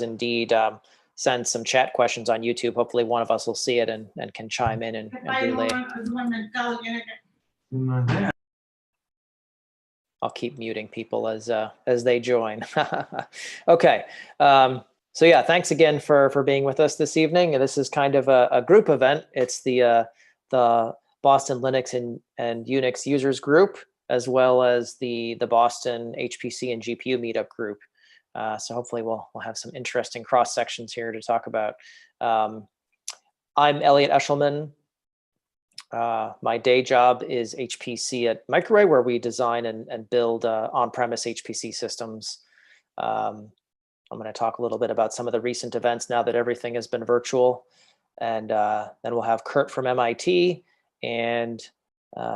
indeed send some chat questions on YouTube. Hopefully one of us will see it and can chime in and relay. I'll keep muting people as they join. Okay. So yeah, thanks again for being with us this evening. This is kind of a group event. It's the Boston Linux and Unix users group, as well as the Boston HPC and GPU meetup group. So hopefully we'll have some interesting cross sections here to talk about. I'm Elliot Eshelman. My day job is HPC at Microwave, where we design and build on-premise HPC systems. I'm going to talk a little bit about some of the recent events now that everything has been virtual. And then we'll have Kurt from MIT and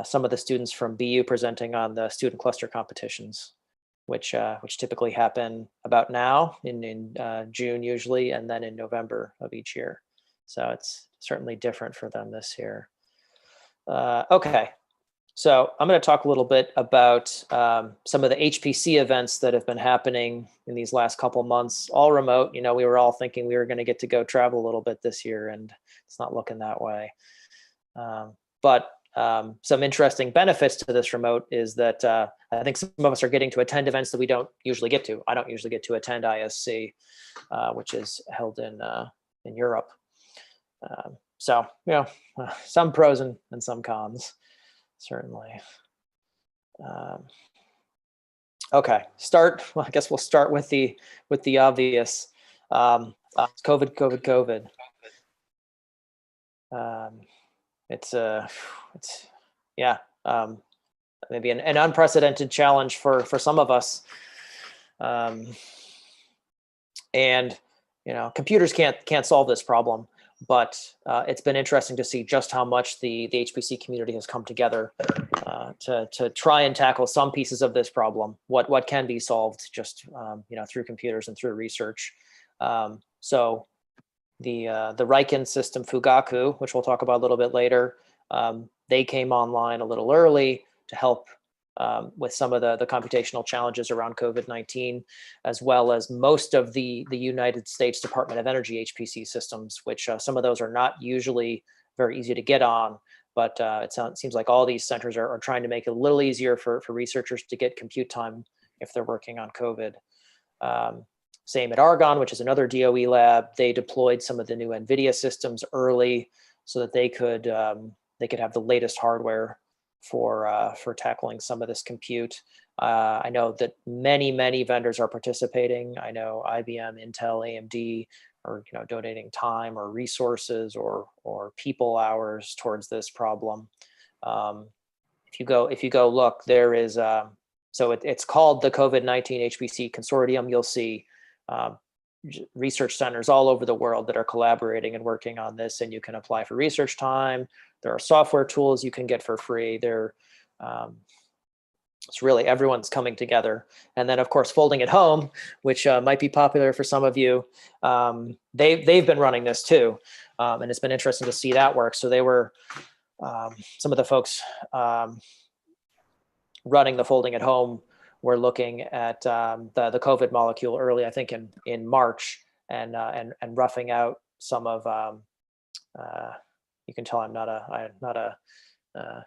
some of the students from BU presenting on the student cluster competitions, which typically happen about now in June usually, and then in November of each year. So it's certainly different for them this year. Okay. So I'm going to talk a little bit about some of the HPC events that have been happening in these last couple months, all remote. You know, we were all thinking we were going to get to go travel a little bit this year, and it's not looking that way. But some interesting benefits to this remote is that I think some of us are getting to attend events that we don't usually get to. I don't usually get to attend ISC, which is held in Europe. So, you know, some pros and some cons. Certainly. Okay, well, I guess we'll start with the obvious. COVID. It's yeah, maybe an unprecedented challenge for some of us. And you know, computers can't solve this problem. But it's been interesting to see just how much the HPC community has come together to try and tackle some pieces of this problem. What can be solved just you know, through computers and through research. So the Riken system Fugaku, which we'll talk about a little bit later, they came online a little early to help with some of the computational challenges around COVID-19, as well as most of the United States Department of Energy HPC systems, which some of those are not usually very easy to get on, but it seems like all these centers are trying to make it a little easier for researchers to get compute time if they're working on COVID. Same at Argonne, which is another DOE lab. They deployed some of the new NVIDIA systems early so that they could have the latest hardware for tackling some of this compute. I know that many vendors are participating. I know IBM, Intel, AMD are donating time or resources or people hours towards this problem. If you go look, there is so it's called the COVID-19 HPC Consortium. You'll see research centers all over the world that are collaborating and working on this, and you can apply for research time. There are software tools you can get for free. It's really everyone's coming together. And then, of course, Folding at Home, which might be popular for some of you, they've been running this too, and it's been interesting to see that work. So they were some of the folks running the Folding at Home were looking at the COVID molecule early, I think in March, and roughing out some of. You can tell I'm not a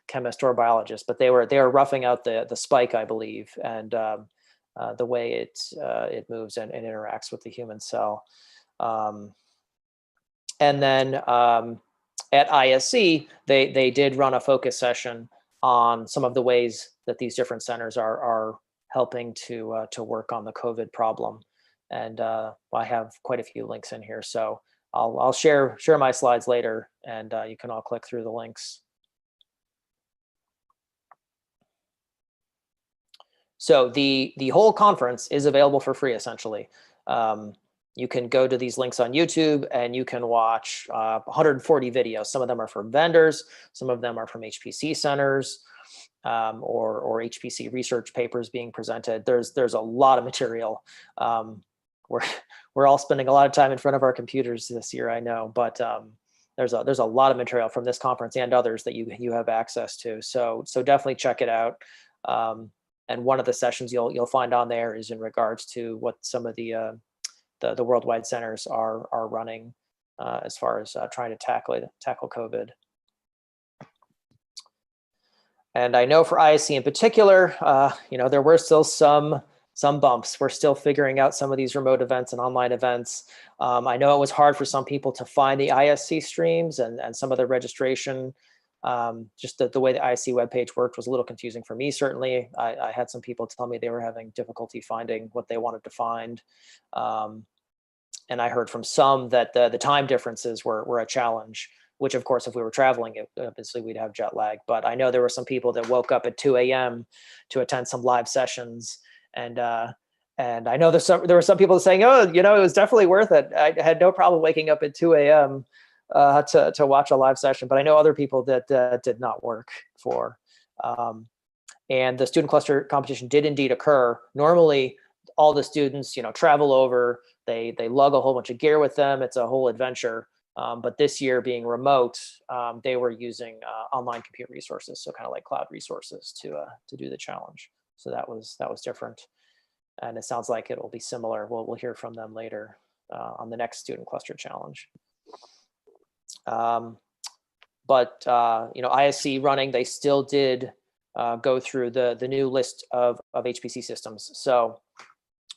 chemist or biologist, but they were roughing out the spike, I believe, and the way it moves and interacts with the human cell. And then at ISC, they did run a focus session on some of the ways that these different centers are helping to work on the COVID problem. And I have quite a few links in here, so I'll share my slides later, and you can all click through the links. So the whole conference is available for free, essentially. You can go to these links on YouTube, and you can watch 140 videos. Some of them are from vendors, some of them are from HPC centers, or HPC research papers being presented. There's a lot of material. We're all spending a lot of time in front of our computers this year, I know, but there's a lot of material from this conference and others that you have access to. So definitely check it out. And one of the sessions you'll find on there is in regards to what some of the the worldwide centers are running as far as trying to tackle COVID. And I know for ISC in particular, there were still some bumps. We're still figuring out some of these remote events and online events. I know it was hard for some people to find the ISC streams and some of the registration. Just the way the ISC webpage worked was a little confusing for me, certainly. I had some people tell me they were having difficulty finding what they wanted to find. And I heard from some that the time differences were a challenge, which of course, if we were traveling, obviously we'd have jet lag. But I know there were some people that woke up at 2 a.m. to attend some live sessions. And I know there were some people saying, oh, it was definitely worth it. I had no problem waking up at 2 a.m. To watch a live session, but I know other people that did not work for. And the student cluster competition did indeed occur. Normally, all the students, travel over, they lug a whole bunch of gear with them. It's a whole adventure. But this year, being remote, they were using online compute resources, so kind of like cloud resources to do the challenge. So that was different, and it sounds like it will be similar. We'll hear from them later on the next student cluster challenge. But ISC running, they still did go through the new list of HPC systems. So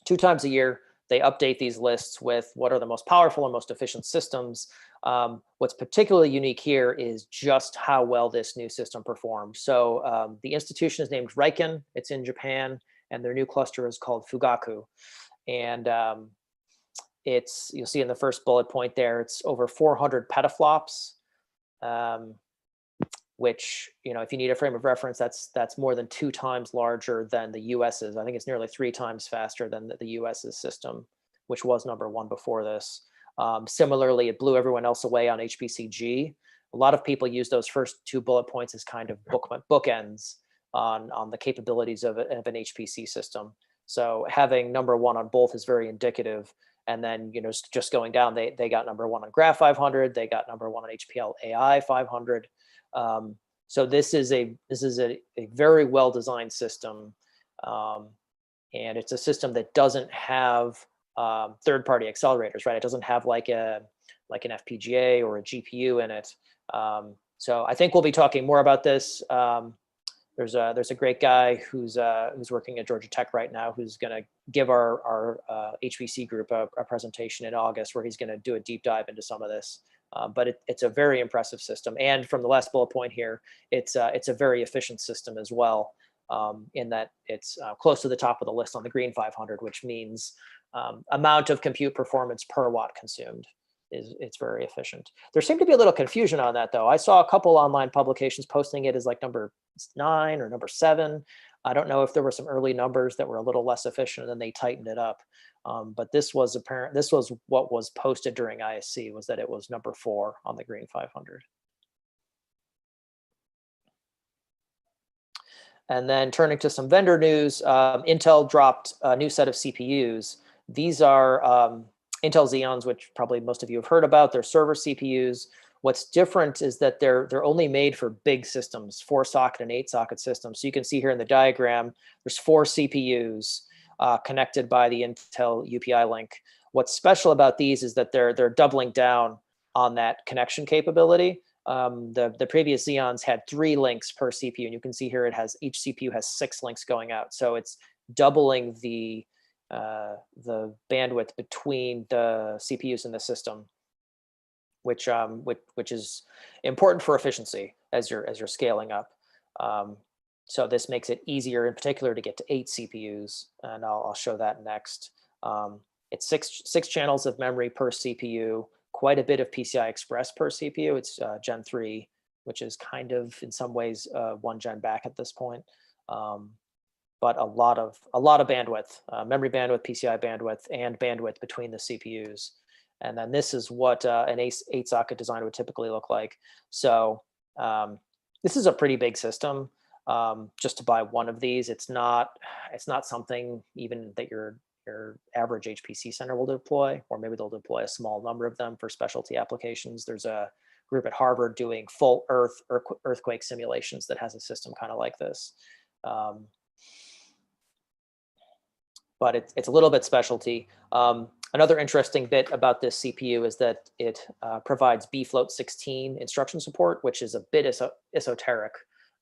2 times a year, they update these lists with what are the most powerful and most efficient systems. What's particularly unique here is just how well this new system performed. So the institution is named Riken. It's in Japan, and their new cluster is called Fugaku. And you'll see in the first bullet point there, it's over 400 petaflops, which, if you need a frame of reference, that's more than 2 times larger than the US's. I think it's nearly 3 times faster than the US's system, which was #1 before this. Similarly, it blew everyone else away on HPC-G. A lot of people use those first 2 bullet points as kind of bookends on the capabilities of an HPC system. So having #1 on both is very indicative. And then, just going down, they got #1 on Graph 500. They got #1 on HPL AI 500. So this is a very well designed system, and it's a system that doesn't have third-party accelerators, right? It doesn't have like an FPGA or a GPU in it. So I think we'll be talking more about this. There's a great guy who's working at Georgia Tech right now who's going to give our HPC group a presentation in August where he's going to do a deep dive into some of this. But it's a very impressive system, and from the last bullet point here, it's a very efficient system as well, in that it's close to the top of the list on the Green 500, which means amount of compute performance per watt consumed. It's very efficient. There seemed to be a little confusion on that, though. I saw a couple online publications posting it as like #9 or #7. I don't know if there were some early numbers that were a little less efficient and then they tightened it up. But this was apparent. This was what was posted during ISC, was that it was #4 on the Green 500. And then turning to some vendor news, Intel dropped a new set of CPUs. These are Intel Xeons, which probably most of you have heard about. They're server CPUs. What's different is that they're only made for big systems, 4-socket and 8-socket systems. So you can see here in the diagram, there's 4 CPUs connected by the Intel UPI link. What's special about these is that they're doubling down on that connection capability. The previous Xeons had 3 links per CPU, and you can see here each CPU has 6 links going out. So it's doubling the bandwidth between the CPUs in the system, which is important for efficiency as you're scaling up. So this makes it easier, in particular, to get to 8 CPUs, and I'll show that next. It's six channels of memory per CPU, quite a bit of PCI Express per CPU. It's Gen 3, which is kind of, in some ways, 1 gen back at this point. But a lot of bandwidth, memory bandwidth, PCI bandwidth, and bandwidth between the CPUs. And then this is what an 8-socket design would typically look like. So this is a pretty big system. Just to buy one of these, it's not something even that your average HPC center will deploy, or maybe they'll deploy a small number of them for specialty applications. There's a group at Harvard doing full earthquake simulations that has a system kind of like this. But it's a little bit specialty. Another interesting bit about this CPU is that it provides bfloat16 instruction support, which is a bit esoteric,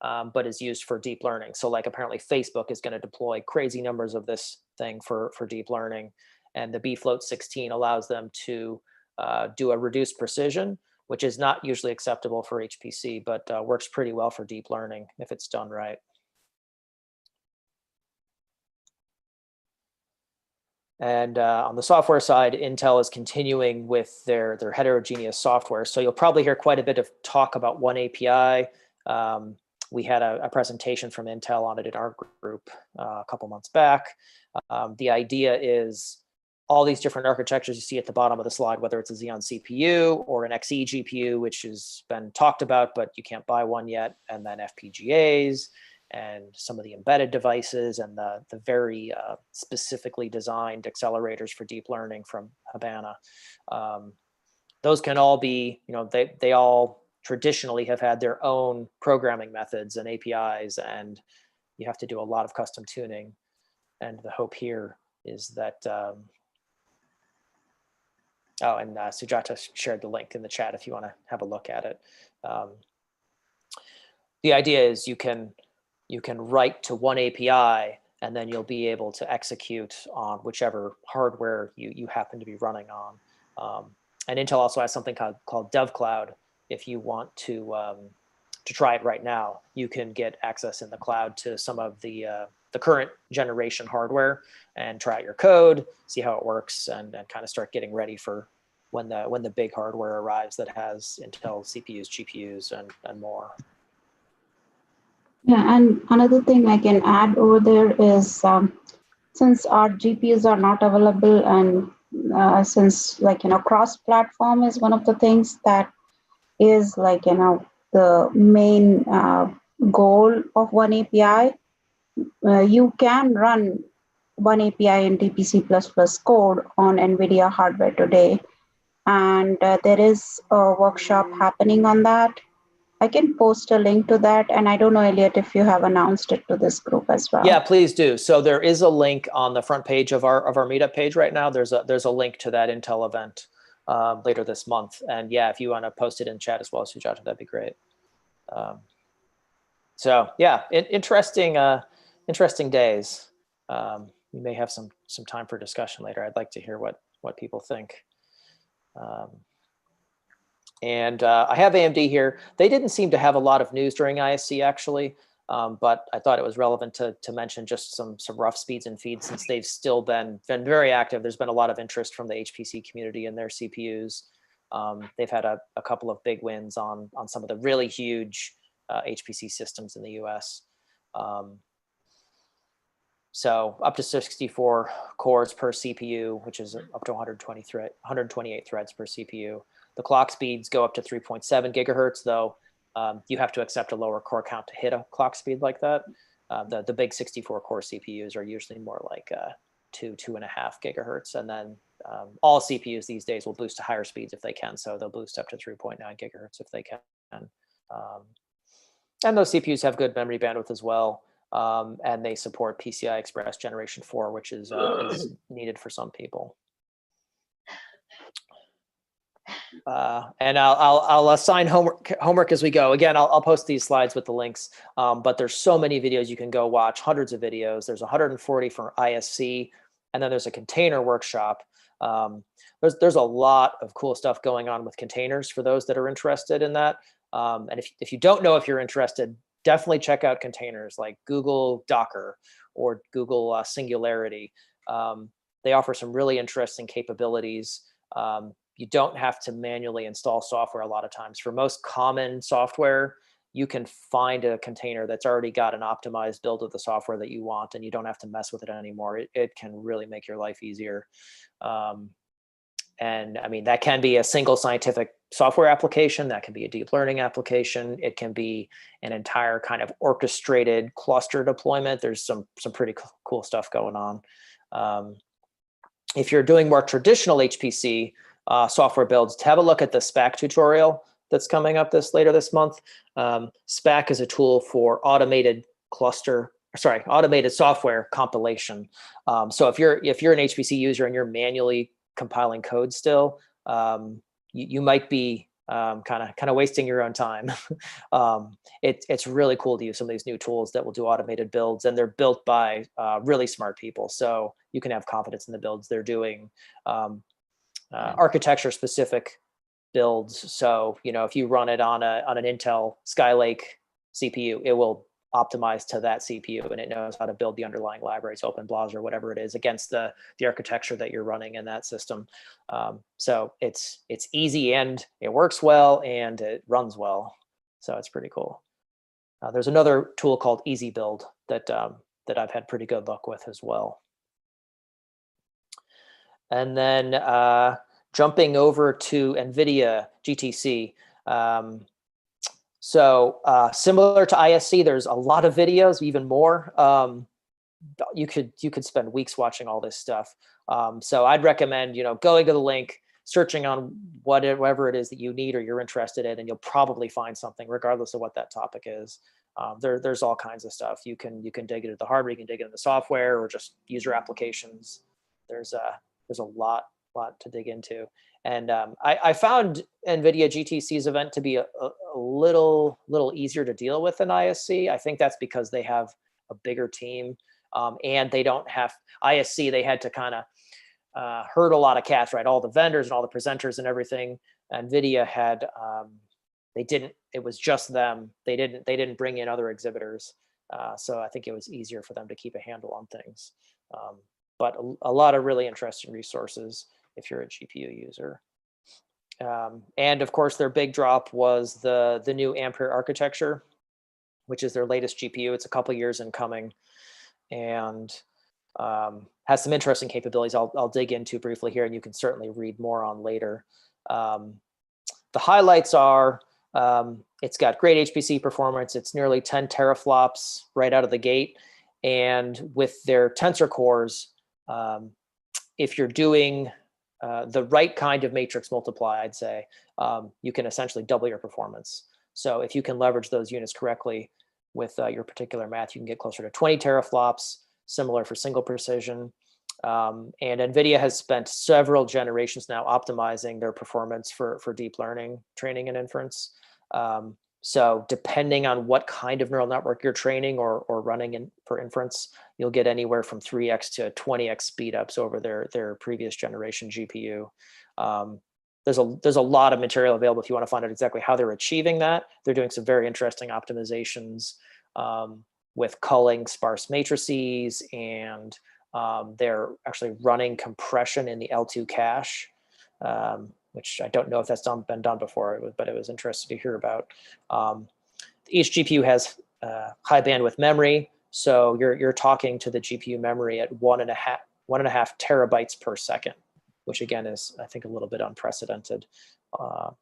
but is used for deep learning. So like apparently Facebook is going to deploy crazy numbers of this thing for deep learning. And the bfloat16 allows them to do a reduced precision, which is not usually acceptable for HPC, but works pretty well for deep learning if it's done right. And on the software side, Intel is continuing with their heterogeneous software. So you'll probably hear quite a bit of talk about one API. We had a presentation from Intel on it in our group a couple months back. The idea is all these different architectures you see at the bottom of the slide, whether it's a Xeon CPU or an Xe GPU, which has been talked about, but you can't buy one yet, and then FPGAs, and some of the embedded devices, and the very specifically designed accelerators for deep learning from Habana. Those can all be, they all traditionally have had their own programming methods and APIs, and you have to do a lot of custom tuning. And the hope here is that, Sujata shared the link in the chat if you want to have a look at it. The idea is you can write to one API, and then you'll be able to execute on whichever hardware you happen to be running on. And Intel also has something called DevCloud. If you want to try it right now, you can get access in the cloud to some of the current generation hardware and try out your code, see how it works, and kind of start getting ready for when the big hardware arrives that has Intel CPUs, GPUs, and more. Yeah, and another thing I can add over there is since our GPUs are not available, and since cross-platform is one of the things that is the main goal of one API, you can run one API in DPC++ code on NVIDIA hardware today, and there is a workshop happening on that. I can post a link to that, and I don't know, Elliot, if you have announced it to this group as well. Yeah, please do. So there is a link on the front page of our meetup page right now. There's a link to that Intel event later this month, and yeah, if you want to post it in chat as well, Sujata, that'd be great. So yeah, interesting days. We may have some time for discussion later. I'd like to hear what people think. And I have AMD here. They didn't seem to have a lot of news during ISC actually, but I thought it was relevant to mention just some rough speeds and feeds, since they've still been very active. There's been a lot of interest from the HPC community in their CPUs. They've had a couple of big wins on some of the really huge HPC systems in the US. So up to 64 cores per CPU, which is up to 128 threads per CPU. The clock speeds go up to 3.7 gigahertz, though you have to accept a lower core count to hit a clock speed like that. The big 64 core CPUs are usually more like 2.5 gigahertz. And then all CPUs these days will boost to higher speeds if they can. So they'll boost up to 3.9 gigahertz if they can. And those CPUs have good memory bandwidth as well. And they support PCI Express Generation 4, which is needed for some people. And I'll assign homework as we go. Again, I'll post these slides with the links, but there's so many videos you can go watch, hundreds of videos. There's 140 for ISC, and then there's a container workshop. There's a lot of cool stuff going on with containers for those that are interested in that. And if you don't know if you're interested, definitely check out containers like Google Docker or Google Singularity. They offer some really interesting capabilities. You don't have to manually install software a lot of times. For most common software, you can find a container that's already got an optimized build of the software that you want, and you don't have to mess with it anymore. It can really make your life easier. And I mean, that can be a single scientific software application. That can be a deep learning application. It can be an entire kind of orchestrated cluster deployment. There's some pretty cool stuff going on. If you're doing more traditional HPC software builds, have a look at the SPAC tutorial that's coming up later this month. SPAC is a tool for automated software compilation. So if you're an HPC user and you're manually compiling code still, you might be kind of wasting your own time. It's really cool to use some of these new tools that will do automated builds, and they're built by really smart people. So you can have confidence in the builds they're doing. Architecture specific builds. So, if you run it on an Intel Skylake CPU, it will optimize to that CPU, and it knows how to build the underlying libraries, OpenBLAS or whatever it is, against the architecture that you're running in that system. So it's easy, and it works well, and it runs well. So it's pretty cool. There's another tool called Easy Build that I've had pretty good luck with as well. And then jumping over to NVIDIA GTC. So similar to ISC, there's a lot of videos, even more. You could spend weeks watching all this stuff. So I'd recommend, going to the link, searching on whatever it is that you need or you're interested in, and you'll probably find something regardless of what that topic is. There's all kinds of stuff. You can dig into the hardware, you can dig into the software, or just user applications. There's a lot to dig into. And I found NVIDIA GTC's event to be a little easier to deal with than ISC. I think that's because they have a bigger team, and they don't have ISC. They had to kind of herd a lot of cats, right? All the vendors and all the presenters and everything. NVIDIA had it was just them. They didn't bring in other exhibitors, so I think it was easier for them to keep a handle on things. But a lot of really interesting resources if you're a GPU user. And of course, their big drop was the new Ampere architecture, which is their latest GPU. It's a couple years in coming, and has some interesting capabilities I'll dig into briefly here, and you can certainly read more on later. The highlights are, it's got great HPC performance. It's nearly 10 teraflops right out of the gate. And with their tensor cores, if you're doing the right kind of matrix multiply, I'd say, you can essentially double your performance. So if you can leverage those units correctly with your particular math, you can get closer to 20 teraflops, similar for single precision. And NVIDIA has spent several generations now optimizing their performance for deep learning training and inference. So depending on what kind of neural network you're training or running for inference, you'll get anywhere from 3x to 20x speed ups over their previous generation GPU. There's a lot of material available if you want to find out exactly how they're achieving that. They're doing some very interesting optimizations with culling sparse matrices, and they're actually running compression in the L2 cache, which I don't know if that's been done before, but it was interesting to hear about. Each GPU has high bandwidth memory, so you're talking to the GPU memory at 1.5 terabytes per second, which again is, I think, a little bit unprecedented. And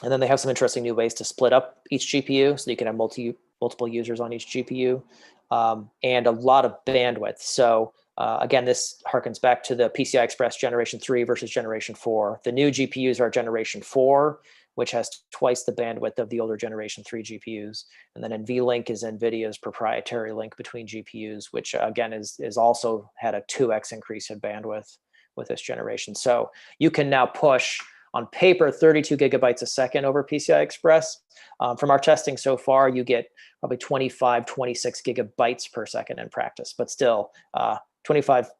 then they have some interesting new ways to split up each GPU, so you can have multiple users on each GPU, and a lot of bandwidth. So again, this harkens back to the PCI Express Generation 3 versus Generation 4. The new GPUs are Generation 4, which has twice the bandwidth of the older Generation 3 GPUs. And then NVLink is NVIDIA's proprietary link between GPUs, which again is also had a 2x increase in bandwidth with this generation. So you can now push, on paper, 32 gigabytes a second over PCI Express. From our testing so far, you get probably 25, 26 gigabytes per second in practice, but still 25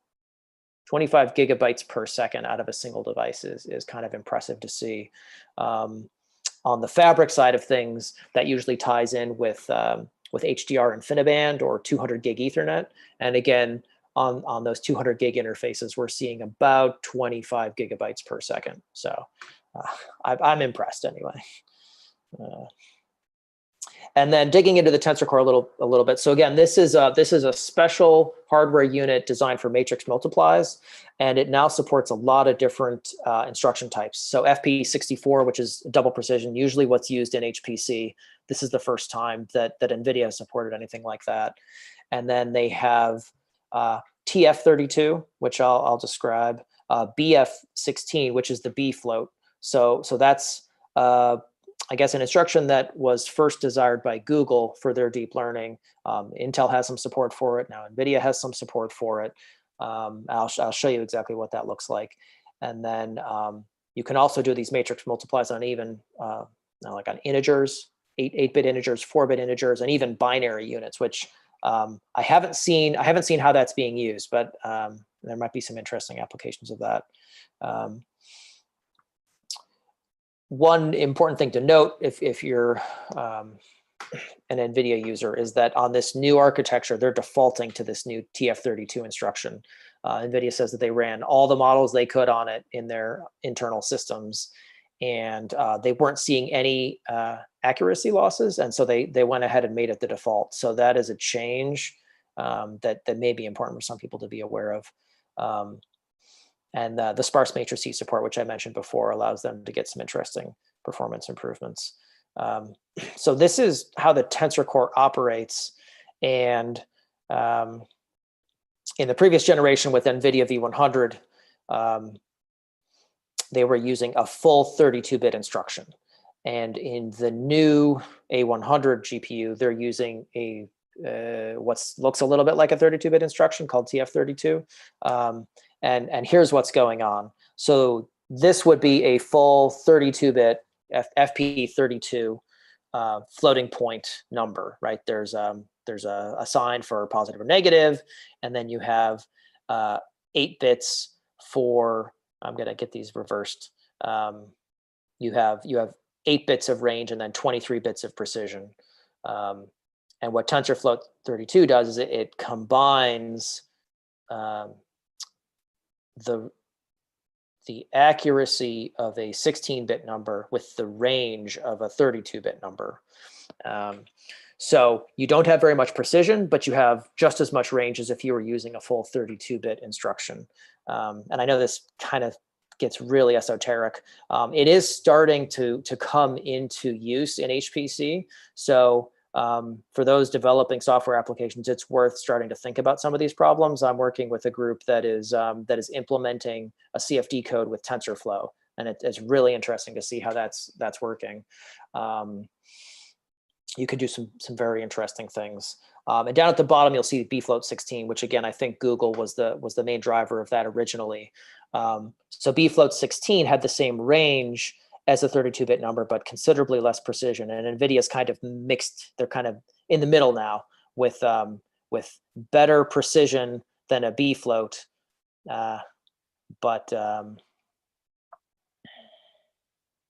gigabytes per second out of a single device is kind of impressive to see. On the fabric side of things, that usually ties in with HDR InfiniBand or 200 gig Ethernet. And again, on those 200 gig interfaces, we're seeing about 25 gigabytes per second. So I'm impressed anyway. And then digging into the tensor core a little bit. So again, this is a special hardware unit designed for matrix multiplies, and it now supports a lot of different instruction types. So FP64, which is double precision, usually what's used in HPC. This is the first time that NVIDIA has supported anything like that. And then they have TF32, which I'll describe, BF16, which is the B float. So that's I guess an instruction that was first desired by Google for their deep learning. Intel has some support for it now. NVIDIA has some support for it. I'll show you exactly what that looks like. And then you can also do these matrix multiplies on even like on integers, 8-bit integers, 4-bit integers, and even binary units, which I haven't seen how that's being used, but there might be some interesting applications of that. One important thing to note, if you're an NVIDIA user, is that on this new architecture, they're defaulting to this new TF32 instruction. NVIDIA says that they ran all the models they could on it in their internal systems, and they weren't seeing any accuracy losses, and so they went ahead and made it the default. So that is a change that may be important for some people to be aware of. And the sparse matrices support, which I mentioned before, allows them to get some interesting performance improvements. So this is how the Tensor Core operates. And in the previous generation with NVIDIA V100, they were using a full 32-bit instruction. And in the new A100 GPU, they're using a what looks a little bit like a 32-bit instruction called TF32. And here's what's going on. So this would be a full 32-bit FP32 floating point number, right? There's a sign for positive or negative, and then you have 8 bits for, I'm going to get these reversed. You have 8 bits of range and then 23 bits of precision. And what TensorFloat 32 does is it combines the accuracy of a 16-bit number with the range of a 32-bit number. So you don't have very much precision, but you have just as much range as if you were using a full 32-bit instruction. And I know this kind of gets really esoteric. It is starting to come into use in HPC. So for those developing software applications, it's worth starting to think about some of these problems. I'm working with a group that is implementing a CFD code with TensorFlow, and it's really interesting to see how that's working. You could do some very interesting things. And down at the bottom, you'll see bfloat 16, which again, I think Google was the main driver of that originally. So bfloat 16 had the same range as a 32-bit number, but considerably less precision. And NVIDIA's kind of mixed. They're kind of in the middle now with better precision than a bfloat, but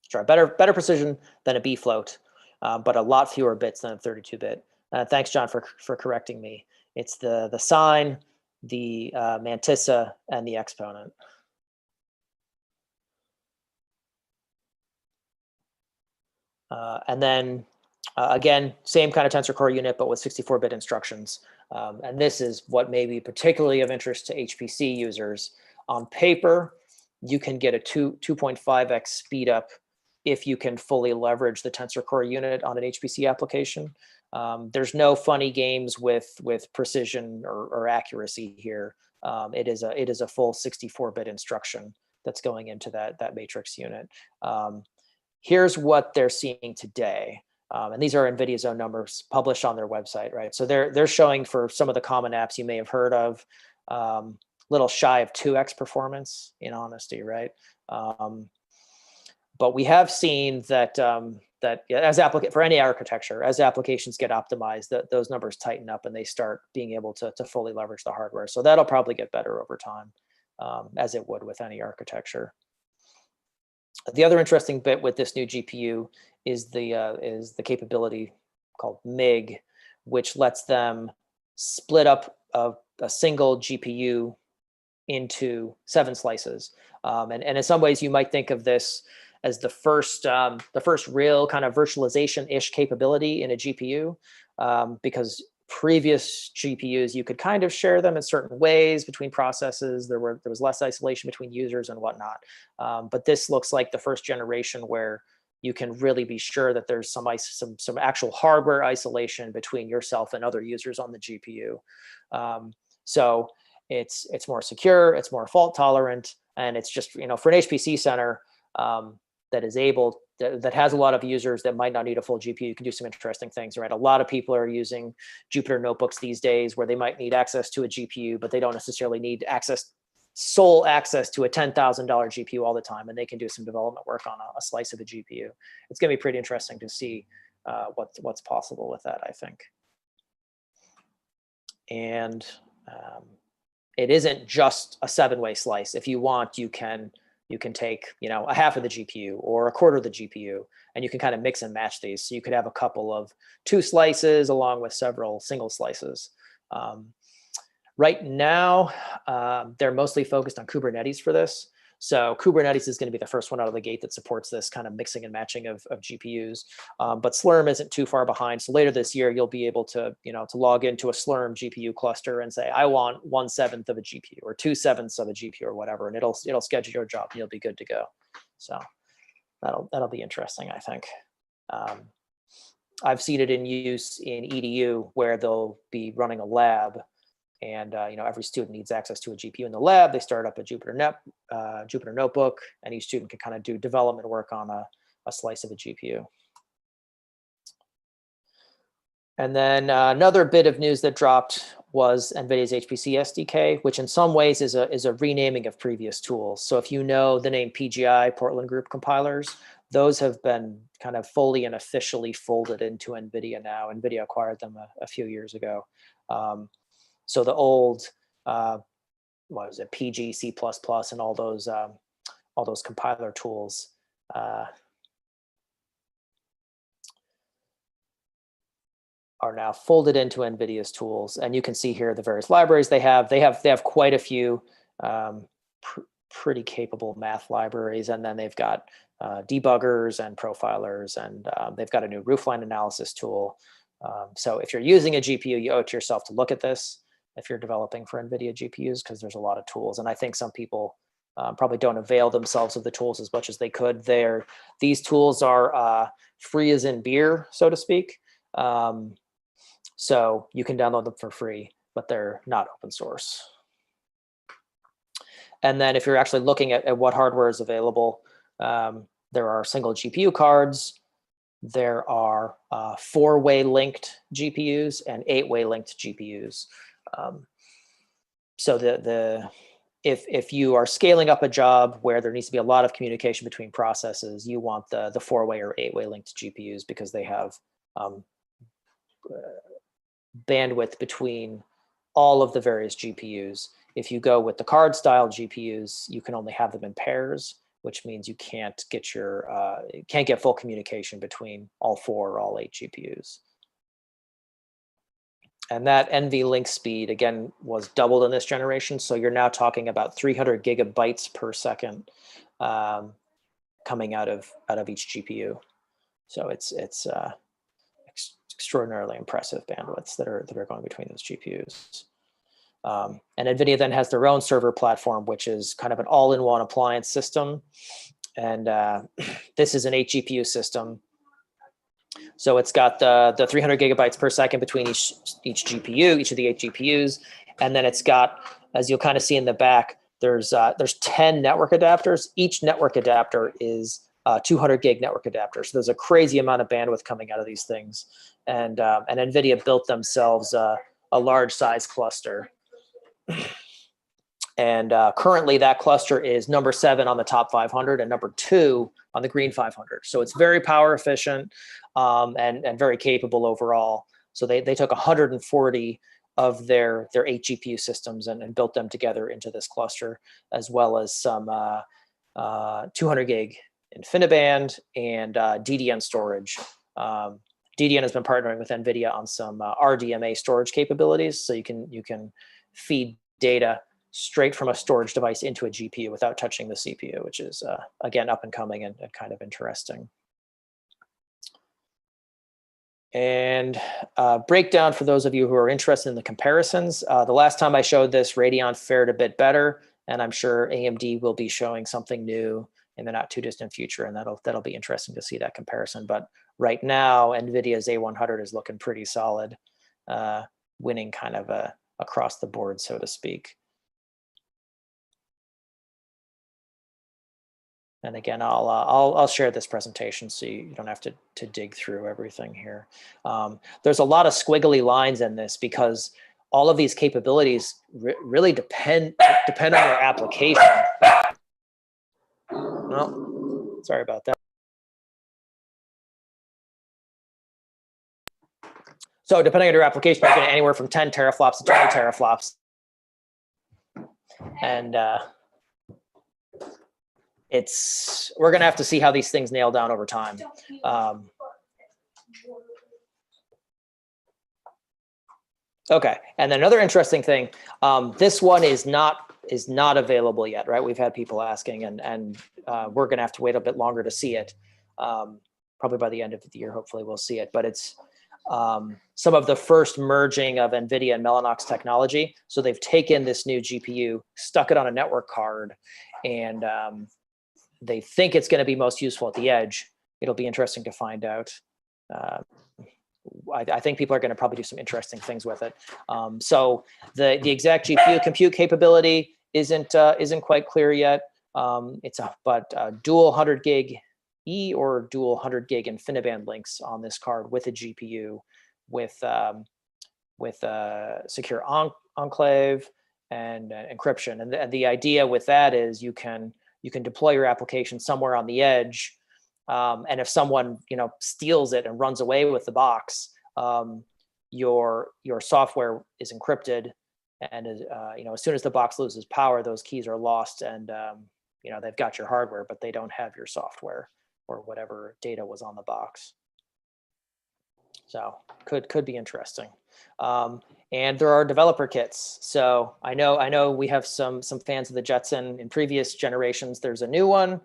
sorry, better precision than a bfloat, but a lot fewer bits than a 32-bit. Thanks, John, for correcting me. It's the sign, the mantissa, and the exponent. And then, again, same kind of Tensor Core unit, but with 64-bit instructions. And this is what may be particularly of interest to HPC users. On paper, you can get a 2.5x speed up if you can fully leverage the Tensor Core unit on an HPC application. There's no funny games with precision or accuracy here. It is a full 64-bit instruction that's going into that matrix unit. Here's what they're seeing today. And these are NVIDIA's own numbers published on their website, right? So they're showing for some of the common apps you may have heard of, little shy of 2x performance, in honesty, right? But we have seen that as for any architecture, as applications get optimized, those numbers tighten up and they start being able to fully leverage the hardware. So that'll probably get better over time, as it would with any architecture. The other interesting bit with this new GPU is the capability called MIG, which lets them split up a single GPU into 7 slices. And in some ways, you might think of this as the first real kind of virtualization-ish capability in a GPU, because previous GPUs, you could kind of share them in certain ways between processes. There was less isolation between users and whatnot. But this looks like the first generation where you can really be sure that there's some actual hardware isolation between yourself and other users on the GPU. So it's more secure, it's more fault tolerant, and it's just, for an HPC center that is able that has a lot of users that might not need a full GPU. You can do some interesting things, right? A lot of people are using Jupyter notebooks these days where they might need access to a GPU, but they don't necessarily need sole access to a $10,000 GPU all the time, and they can do some development work on a slice of a GPU. It's going to be pretty interesting to see what's possible with that, I think. And it isn't just a 7-way slice. If you want, you can take, a half of the GPU or a quarter of the GPU, and you can kind of mix and match these. So you could have a couple of 2 slices along with several single slices. Right now, they're mostly focused on Kubernetes for this. So Kubernetes is going to be the first one out of the gate that supports this kind of mixing and matching of GPUs. But Slurm isn't too far behind. So later this year, you'll be able to, to log into a Slurm GPU cluster and say, I want 1/7 of a GPU or 2/7 of a GPU or whatever, and it'll schedule your job and you'll be good to go. So that'll be interesting, I think. I've seen it in use in EDU where they'll be running a lab. And every student needs access to a GPU in the lab. They start up a Jupyter notebook, and each student can kind of do development work on a slice of a GPU. And then another bit of news that dropped was NVIDIA's HPC SDK, which in some ways is a renaming of previous tools. So if you know the name PGI, Portland Group Compilers, those have been kind of fully and officially folded into NVIDIA now. NVIDIA acquired them a few years ago. So the old, what was it, PG, C++, and all those compiler tools are now folded into NVIDIA's tools. And you can see here the various libraries they have. They have quite a few pretty capable math libraries, and then they've got debuggers and profilers, and they've got a new roofline analysis tool. So if you're using a GPU, you owe it to yourself to look at this if you're developing for NVIDIA GPUs, because there's a lot of tools. And I think some people probably don't avail themselves of the tools as much as they could. These tools are free as in beer, so to speak. So you can download them for free, but they're not open source. And then if you're actually looking at what hardware is available, there are single GPU cards. There are 4-way linked GPUs and 8-way linked GPUs. So if you are scaling up a job where there needs to be a lot of communication between processes, you want the 4-way or 8-way linked GPUs because they have bandwidth between all of the various GPUs. If you go with the card style GPUs, you can only have them in pairs, which means you can't get full communication between all 4 or all 8 GPUs. And that NVLink speed, again, was doubled in this generation. So you're now talking about 300 gigabytes per second coming out of each GPU. So it's extraordinarily impressive bandwidths that are going between those GPUs. And NVIDIA then has their own server platform, which is kind of an all-in-one appliance system. And this is an 8 GPU system. So it's got the 300 gigabytes per second between each GPU, each of the 8 GPUs. And then it's got, as you'll kind of see in the back, there's 10 network adapters. Each network adapter is 200 gig network adapter. So there's a crazy amount of bandwidth coming out of these things. And NVIDIA built themselves a large size cluster. And currently that cluster is number 7 on the top 500 and number 2 on the green 500. So it's very power efficient and very capable overall. So they took 140 of their 8 GPU systems and built them together into this cluster, as well as some 200 gig InfiniBand and DDN storage. DDN has been partnering with NVIDIA on some RDMA storage capabilities, so you can feed data straight from a storage device into a GPU without touching the CPU, which is, again, up and coming and kind of interesting. And breakdown for those of you who are interested in the comparisons. The last time I showed this, Radeon fared a bit better, and I'm sure AMD will be showing something new in the not too distant future, and that'll be interesting to see that comparison. But right now, NVIDIA's A100 is looking pretty solid, winning kind of across the board, so to speak. And again, I'll share this presentation so you don't have to dig through everything here. There's a lot of squiggly lines in this because all of these capabilities really depend on your application. Well, sorry about that. So depending on your application, you're getting anywhere from 10 teraflops to 20 teraflops. And we're going to have to see how these things nail down over time. Okay, and then another interesting thing, this one is not available yet, right? We've had people asking, and we're going to have to wait a bit longer to see it. Probably by the end of the year, hopefully we'll see it. But it's some of the first merging of NVIDIA and Mellanox technology. So they've taken this new GPU, stuck it on a network card, and they think it's going to be most useful at the edge. It'll be interesting to find out. I think people are going to probably do some interesting things with it. So the exact GPU compute capability isn't quite clear yet. It's dual 100 gig E or dual 100 gig InfiniBand links on this card with a GPU with secure enclave and encryption. And the idea with that is you can deploy your application somewhere on the edge. And if someone steals it and runs away with the box, your software is encrypted, and as soon as the box loses power, those keys are lost, and they've got your hardware, but they don't have your software or whatever data was on the box. So could be interesting. And there are developer kits. So I know we have some fans of the Jetson in previous generations. There's a new one.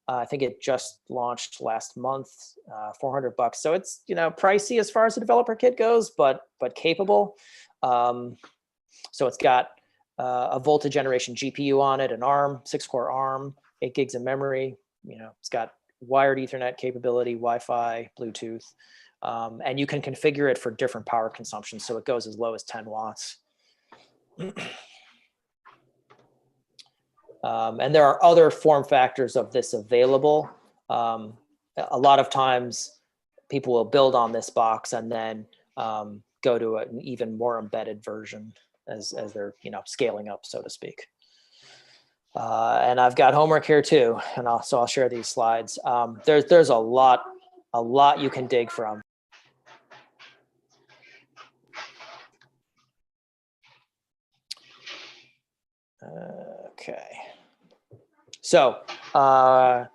I think it just launched last month, $400. So it's pricey as far as the developer kit goes, but capable. So it's got a Volta generation GPU on it, an ARM, 6-core ARM, 8 gigs of memory. It's got wired Ethernet capability, Wi-Fi, Bluetooth, and you can configure it for different power consumption. So it goes as low as 10 watts. And there are other form factors of this available. A lot of times people will build on this box and then go to an even more embedded version as they're scaling up, so to speak. And I've got homework here too, and so I'll share these slides. There's a lot you can dig from. Okay. So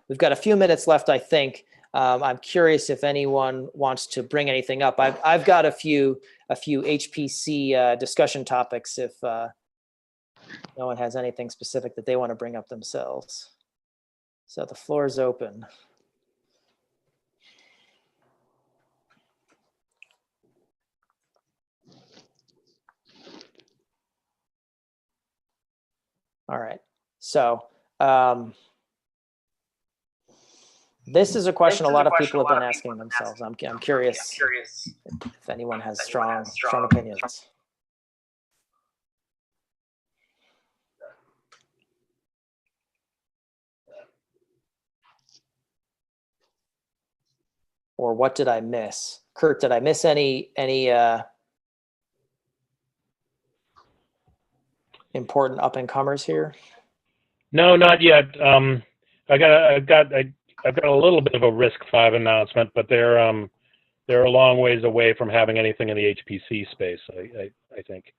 we've got a few minutes left, I think. I'm curious if anyone wants to bring anything up. I've got a few HPC discussion topics if no one has anything specific that they want to bring up themselves. So the floor is open. All right. So this is a question a lot of people have been asking themselves. I'm curious if anyone has strong opinions. Or what did I miss? Kurt, did I miss any important up-and-comers here? No, not yet. I've got a little bit of a RISC-V announcement, but they're a long ways away from having anything in the HPC space, I think.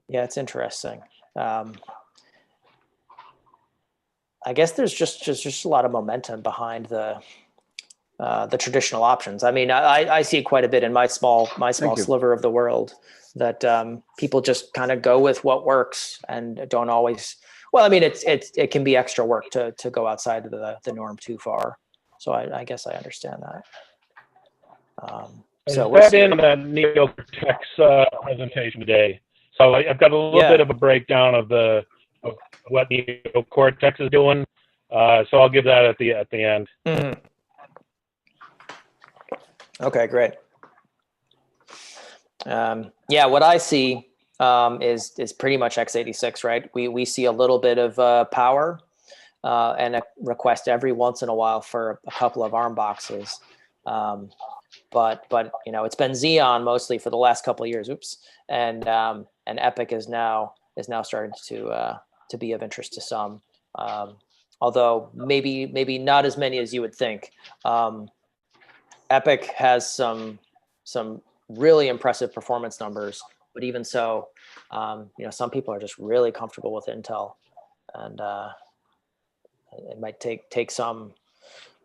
Yeah, it's interesting. I guess there's just a lot of momentum behind the traditional options. I mean, I see it quite a bit in my small sliver of the world that people just kind of go with what works and don't always. Well, I mean, it can be extra work to go outside of the norm too far. So I guess I understand that. So we're in on that NeoCortex presentation today. So I've got a little bit of a breakdown of what NeoCortex is doing. So I'll give that at the end. Mm-hmm. Okay, great. Yeah, what I see is pretty much x86, right? We see a little bit of power and a request every once in a while for a couple of ARM boxes. But it's been Xeon mostly for the last couple of years. Oops, and Epic is now starting to be of interest to some, although maybe not as many as you would think. Epic has some really impressive performance numbers, but even so, some people are just really comfortable with Intel, and it might take some.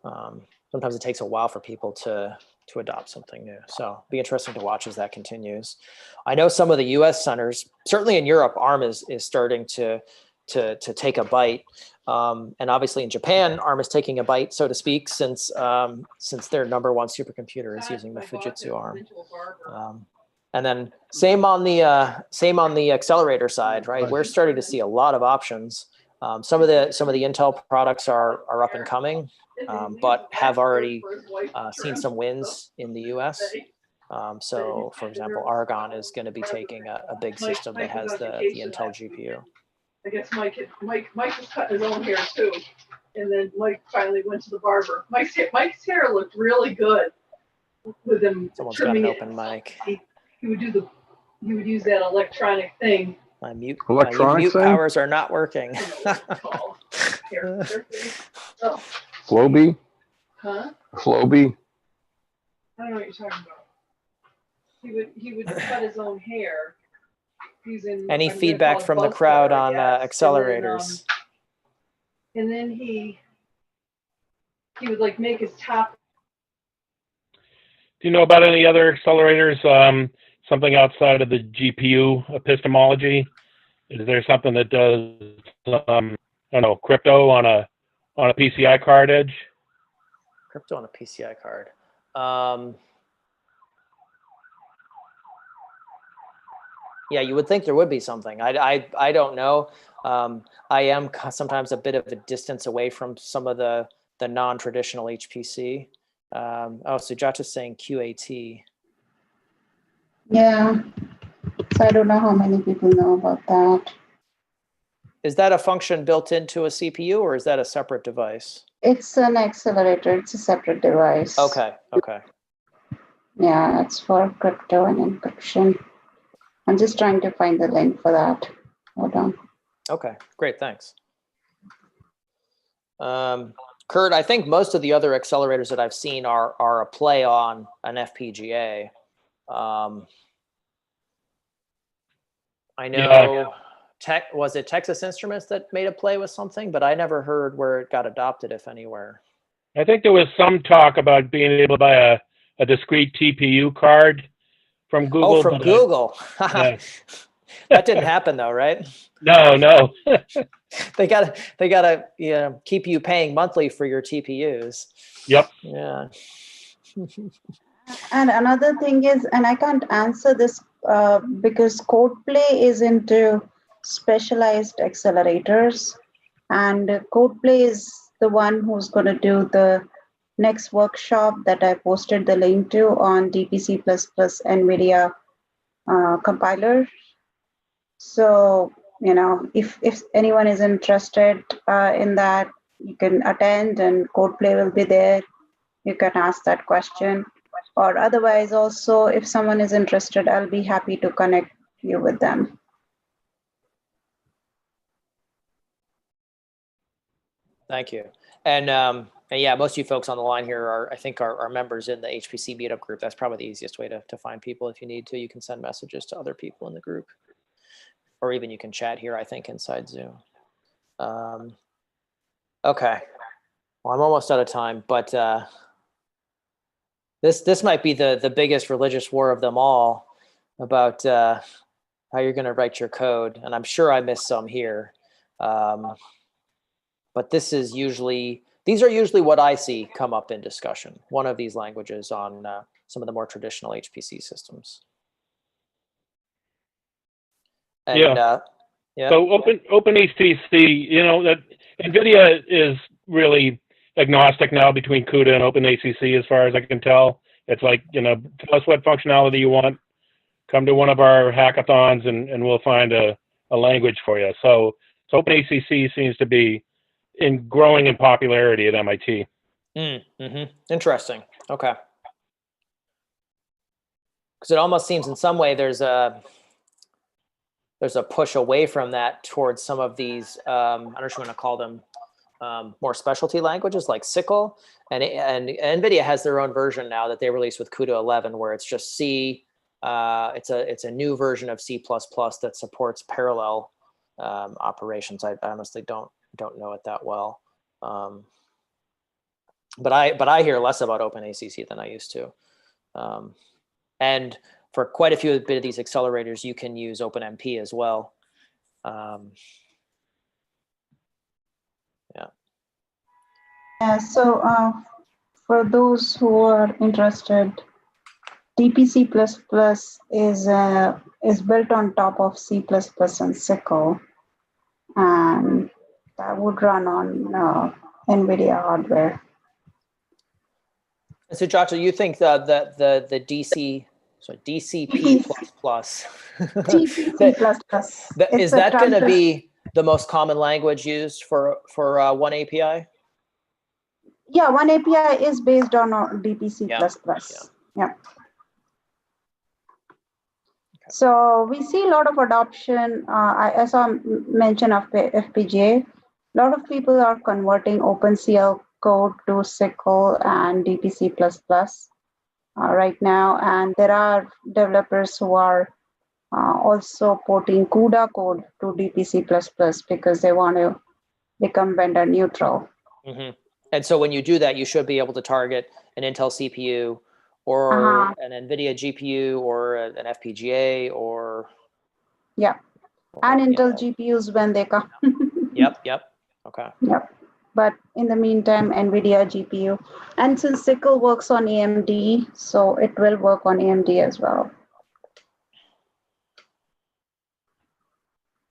Sometimes it takes a while for people to adopt something new. So it'll be interesting to watch as that continues. I know some of the U.S. centers, certainly in Europe, ARM is starting to take a bite, and obviously in Japan, ARM is taking a bite, so to speak, since their #1 supercomputer is using the Fujitsu ARM. And then same on the accelerator side, right? We're starting to see a lot of options. Some of the Intel products are up and coming, but have already seen some wins in the US. So, for example, Argonne is going to be taking a big system that has the Intel GPU. I guess Mike was cutting his own hair too, and then Mike finally went to the barber. Mike's hair looked really good with him. Someone's got an open mic. He would use that electronic thing. My mute Electronic thing? powers are not working. Floby? Huh? Floby? I don't know what you're talking about. He would cut his own hair using. Any feedback from the crowd on accelerators? And then he would like make his top. Do you know about any other accelerators? Something outside of the GPU epistemology? Is there something that does, I don't know, crypto on a PCI card edge? Crypto on a PCI card. Yeah, you would think there would be something. I don't know. I am sometimes a bit of a distance away from some of the non-traditional HPC. Sujata's saying QAT. Yeah, so I don't know how many people know about that. Is that a function built into a CPU, or is that a separate device? It's an accelerator. It's a separate device. Okay. Yeah, it's for crypto and encryption. I'm just trying to find the link for that. Hold on. Okay, great, thanks. Kurt, I think most of the other accelerators that I've seen are a play on an FPGA. I know was it Texas Instruments that made a play with something, but I never heard where it got adopted, if anywhere. I think there was some talk about being able to buy a discrete TPU card from Google. Oh, from Google. Yeah. That didn't happen though, right? No. They gotta keep you paying monthly for your TPUs. Yep. Yeah. And another thing is, and I can't answer this because CodePlay is into specialized accelerators, and CodePlay is the one who's going to do the next workshop that I posted the link to on DPC++ NVIDIA compiler. So, if anyone is interested in that, you can attend, and CodePlay will be there. You can ask that question. Or otherwise, also, if someone is interested, I'll be happy to connect you with them. Thank you. And yeah, most of you folks on the line here are members in the HPC meetup group. That's probably the easiest way to find people. If you need to, you can send messages to other people in the group, or even you can chat here, I think, inside Zoom. Okay. Well, I'm almost out of time, but this might be the biggest religious war of them all about how you're going to write your code. And I'm sure I missed some here. But these are usually what I see come up in discussion, one of these languages on some of the more traditional HPC systems. And, yeah. So OpenHPC, that NVIDIA is really agnostic now between CUDA and OpenHPC as far as I can tell. It's like, tell us what functionality you want, come to one of our hackathons and we'll find a language for you. So OpenACC seems to be growing in popularity at MIT. Interesting. Okay. Because it almost seems in some way there's a push away from that towards some of these, I don't know what you want to call them, more specialty languages like SYCL. And NVIDIA has their own version now that they released with CUDA 11, where it's just C. It's a new version of C++ that supports parallel operations. I honestly don't know it that well. But I hear less about OpenACC than I used to. And for quite a few of these accelerators, you can use OpenMP as well. Yeah, so for those who are interested, DPC++ is built on top of C++ and SYCL, and that would run on NVIDIA hardware. So, Jato, you think that the DCP++, is that going to be the most common language used for one API? Yeah, one API is based on DPC++. Yeah. Okay. So we see a lot of adoption. I saw mention of FPGA. A lot of people are converting OpenCL code to SYCL and DPC++ right now, and there are developers who are also porting CUDA code to DPC++ because they want to become vendor neutral. And so when you do that, you should be able to target an Intel CPU or an NVIDIA GPU or an FPGA or... Yeah, and Intel GPUs when they come. Yep. Okay. Yep. But in the meantime, NVIDIA GPU. And since SYCL works on AMD, so it will work on AMD as well.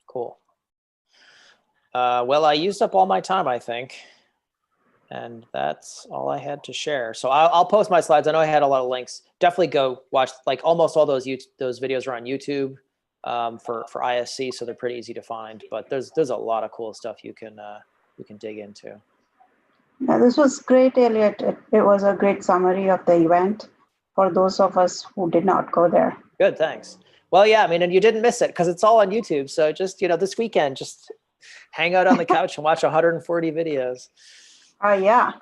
Cool. Well, I used up all my time, I think. And that's all I had to share. So I'll post my slides. I know I had a lot of links. Definitely go watch, like almost all those videos are on YouTube for ISC, so they're pretty easy to find. But there's a lot of cool stuff you can dig into. Yeah, this was great, Elliot. It was a great summary of the event for those of us who did not go there. Good, thanks. Well, yeah, I mean, and you didn't miss it because it's all on YouTube. So just, this weekend, just hang out on the couch and watch 140 videos. Yeah.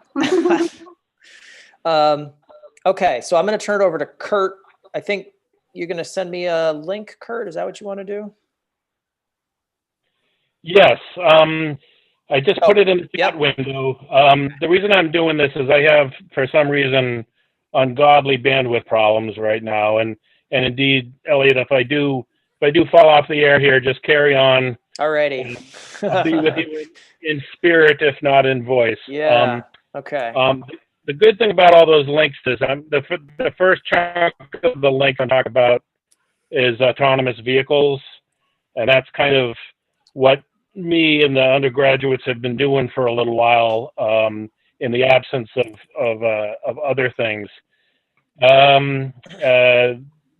Okay, so I'm going to turn it over to Kurt. I think you're going to send me a link, Kurt. Is that what you want to do? Yes. I just put it in the chat window. The reason I'm doing this is I have, for some reason, ungodly bandwidth problems right now. And indeed, Elliot, if I do fall off the air here, just carry on. Alrighty. I'll be with you in spirit, if not in voice. Yeah. Okay. The good thing about all those links is the first chunk of the link I'm talking about is autonomous vehicles, and that's kind of what me and the undergraduates have been doing for a little while in the absence of other things.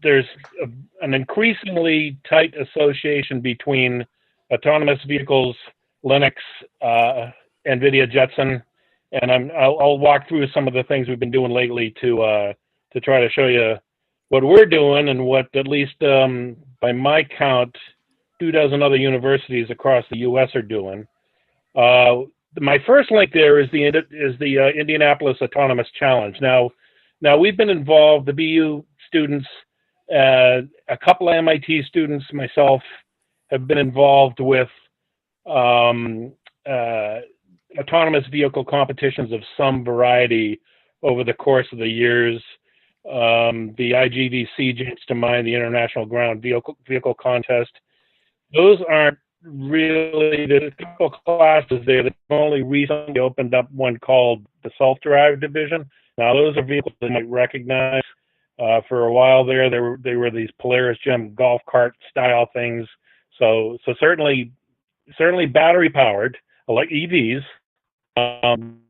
There's an increasingly tight association between autonomous vehicles, Linux, NVIDIA Jetson, and I'll walk through some of the things we've been doing lately to try to show you what we're doing and what, at least by my count, 24 other universities across the U.S. are doing. My first link there is the Indianapolis Autonomous Challenge. Now we've been involved, the BU students, a couple of MIT students, myself, have been involved with autonomous vehicle competitions of some variety over the course of the years. The IGVC jumps to mind, the International Ground Vehicle Contest. Those aren't really the typical classes there. They've only recently opened up one called the Self-Drive Division. Now, those are vehicles that you might recognize. For a while there, they were these Polaris Gem golf cart style things. So certainly battery powered, like EVs, and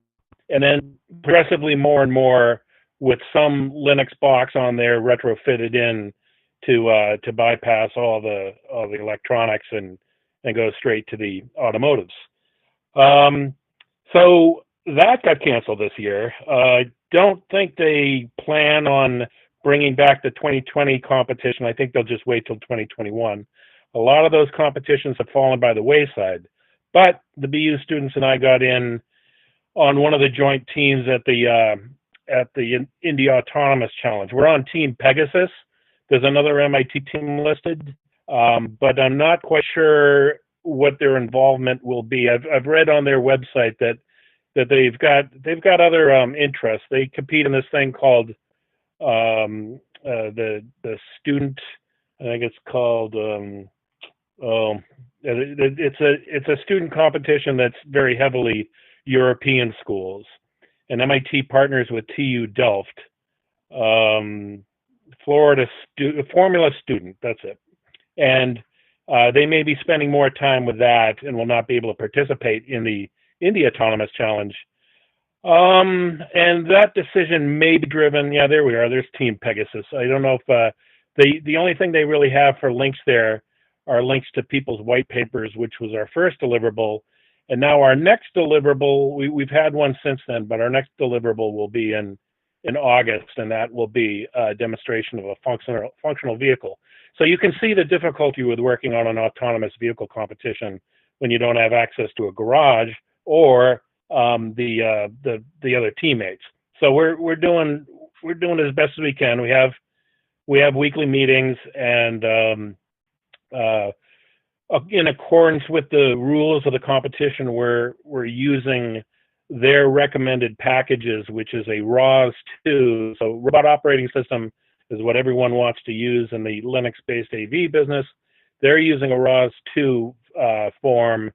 then progressively more and more with some Linux box on there retrofitted in to bypass all the electronics and go straight to the automotives. So that got canceled this year. I don't think they plan on bringing back the 2020 competition. I think they'll just wait till 2021. A lot of those competitions have fallen by the wayside, but the BU students and I got in on one of the joint teams at the India Autonomous Challenge. We're on Team Pegasus. There's another MIT team listed, but I'm not quite sure what their involvement will be. I've read on their website that they've got other interests. They compete in this thing called the student. I think it's called. It's a student competition that's very heavily European schools, and MIT partners with TU Delft, Formula Student. That's it, and they may be spending more time with that and will not be able to participate in the India Autonomous Challenge. And that decision may be driven. Yeah, there we are. There's Team Pegasus. I don't know if the only thing they really have for links there are links to people's white papers, which was our first deliverable. And now our next deliverable, we've had one since then, but our next deliverable will be in August, and that will be a demonstration of a functional vehicle. So you can see the difficulty with working on an autonomous vehicle competition when you don't have access to a garage or the other teammates. So we're doing as best as we can. We have weekly meetings, and in accordance with the rules of the competition, we're using their recommended packages, which is a ROS2. So robot operating system is what everyone wants to use in the Linux-based AV business. They're using a ROS2 form,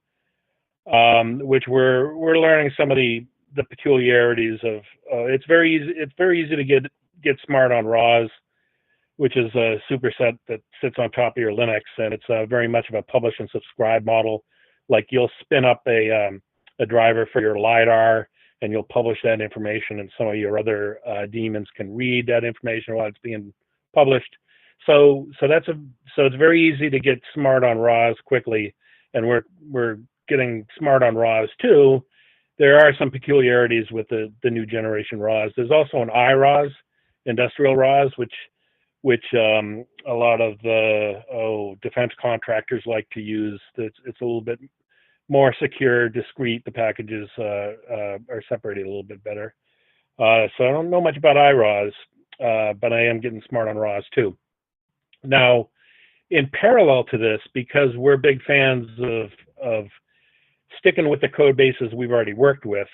which we're learning some of the peculiarities of. It's very easy to get smart on ROS, which is a superset that sits on top of your Linux, and it's very much of a publish and subscribe model. Like you'll spin up a driver for your LiDAR, and you'll publish that information, and some of your other daemons can read that information while it's being published. So it's very easy to get smart on ROS quickly, and we're getting smart on ROS too. There are some peculiarities with the new generation ROS. There's also an iROS, industrial ROS, which a lot of the defense contractors like to use. It's a little bit more secure, discrete. The packages are separated a little bit better. So I don't know much about iROS, but I am getting smart on ROS too. Now, in parallel to this, because we're big fans of sticking with the code bases we've already worked with,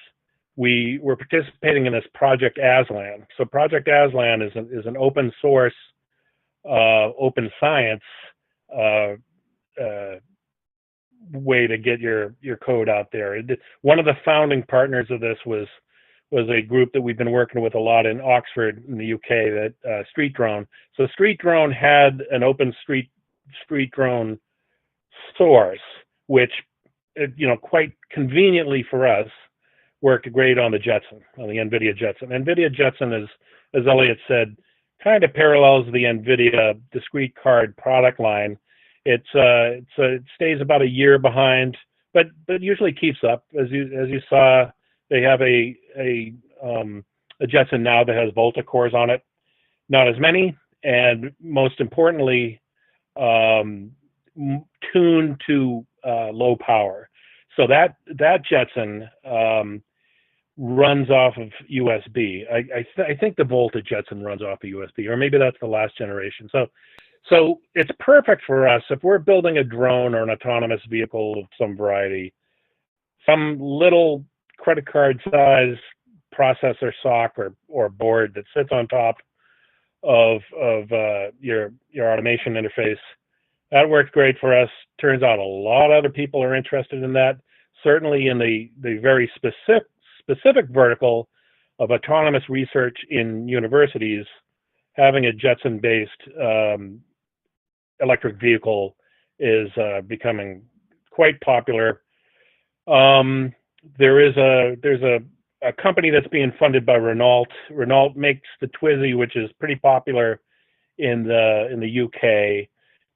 we're participating in this Project ASLAN. So Project ASLAN is an open source, open science way to get your code out there. One of the founding partners of this was a group that we've been working with a lot in Oxford in the UK, that Street Drone. So Street Drone had an open street drone source, which quite conveniently for us worked great on the Jetson, on the NVIDIA Jetson. NVIDIA Jetson is, as Elliot said, kind of parallels the NVIDIA discrete card product line. It stays about a year behind, but usually keeps up. As you saw, they have a Jetson now that has Volta cores on it, not as many, and most importantly, tuned to low power. So that Jetson runs off of USB. I think the Volta Jetson runs off of USB, or maybe that's the last generation. So it's perfect for us if we're building a drone or an autonomous vehicle of some variety. Some little credit card size processor SoC or board that sits on top of your automation interface. That works great for us. Turns out a lot of other people are interested in that. Certainly in the very specific vertical of autonomous research in universities, having a Jetson-based electric vehicle is becoming quite popular. There's a company that's being funded by Renault. Renault makes the Twizy, which is pretty popular in the UK.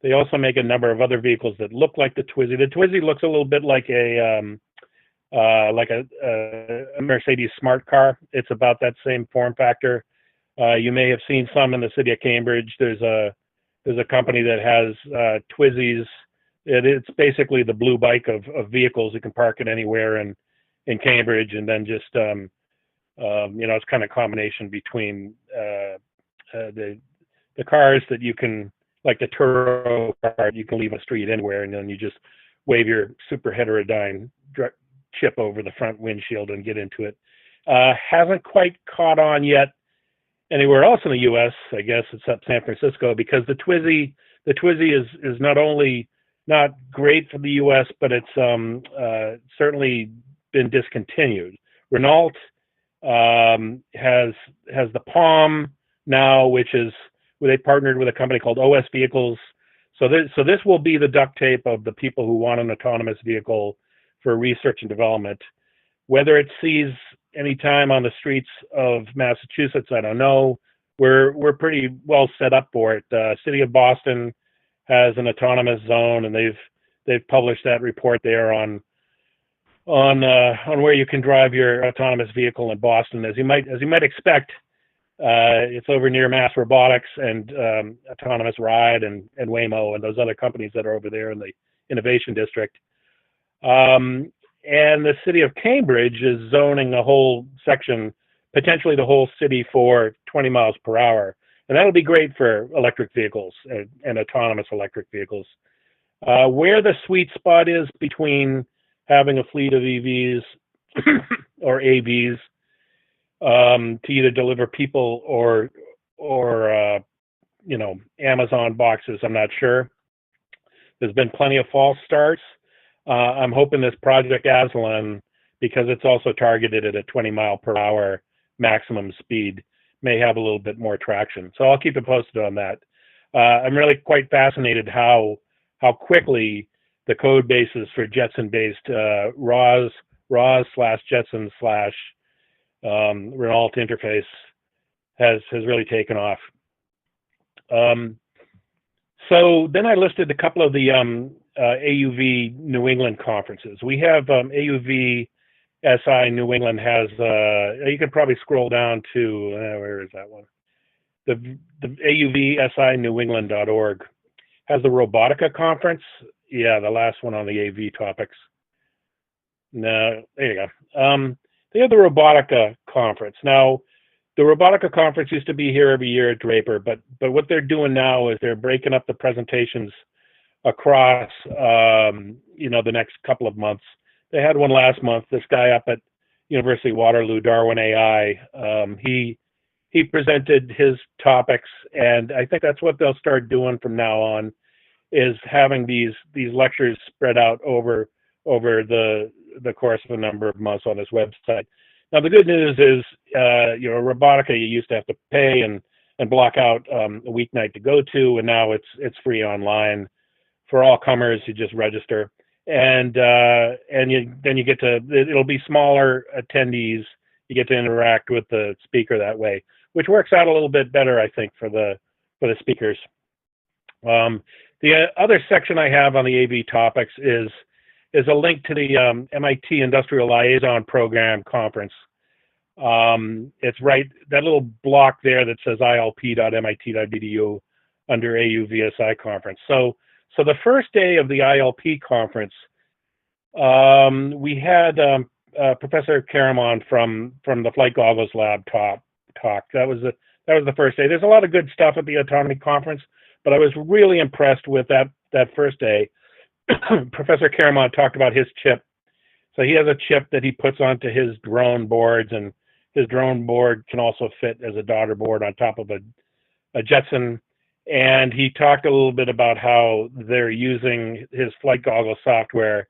They also make a number of other vehicles that look like the Twizy. The Twizy looks a little bit like a Mercedes smart car. It's about that same form factor. You may have seen some in the city of Cambridge. There's a company that has Twizys. It's basically the blue bike of vehicles. You can park it anywhere in Cambridge, and then just it's kind of a combination between the cars that you can, like the Turo car, you can leave on the street anywhere, and then you just wave your super heterodyne chip over the front windshield and get into it. Hasn't quite caught on yet anywhere else in the U.S., I guess, except San Francisco, because the Twizy is not only not great for the U.S., but it's certainly been discontinued. Renault has the Palm now, which is where they partnered with a company called OS Vehicles. So this will be the duct tape of the people who want an autonomous vehicle for research and development. Whether it sees any time on the streets of Massachusetts, I don't know. We're pretty well set up for it. City of Boston has an autonomous zone, and they've published that report there on where you can drive your autonomous vehicle in Boston. As you might expect, it's over near Mass Robotics and Autonomous Ride and Waymo and those other companies that are over there in the Innovation District. And the city of Cambridge is zoning a whole section, potentially the whole city, for 20 miles per hour. And that'll be great for electric vehicles and autonomous electric vehicles. Where the sweet spot is between having a fleet of EVs or AVs to either deliver people or Amazon boxes, I'm not sure. There's been plenty of false starts. I'm hoping this Project ASLAN, because it's also targeted at a 20 mile per hour maximum speed, may have a little bit more traction. So I'll keep you posted on that. I'm really quite fascinated how quickly the code bases for Jetson-based ROS/Jetson/Renault interface has really taken off. So then I listed a couple of the AUV New England conferences. We have AUV SI New England has, you can probably scroll down to, where is that one? The AUVSINewengland.org has the Robotica conference. Yeah, the last one on the AV topics. No, there you go. They have the Robotica conference. Now, the Robotica conference used to be here every year at Draper, but what they're doing now is they're breaking up the presentations across, the next couple of months. They had one last month. This guy up at University of Waterloo, Darwin AI, he presented his topics, and I think that's what they'll start doing from now on, is having these lectures spread out over the course of a number of months on this website. Now, the good news is, Robotica, you used to have to pay and block out a weeknight to go to, and now it's free online for all comers. You just register, and you get to, it'll be smaller attendees. You get to interact with the speaker that way, which works out a little bit better, I think, for the speakers. The other section I have on the AV topics is a link to the MIT Industrial Liaison Program conference. It's right, that little block there that says ilp.mit.edu under AUVSI conference. So the first day of the ILP conference, we had Professor Karamon from the Flight Goggles Lab talk. That was the first day. There's a lot of good stuff at the autonomy conference, but I was really impressed with that first day. Professor Karamon talked about his chip. So he has a chip that he puts onto his drone boards, and his drone board can also fit as a daughter board on top of a Jetson. And he talked a little bit about how they're using his flight goggle software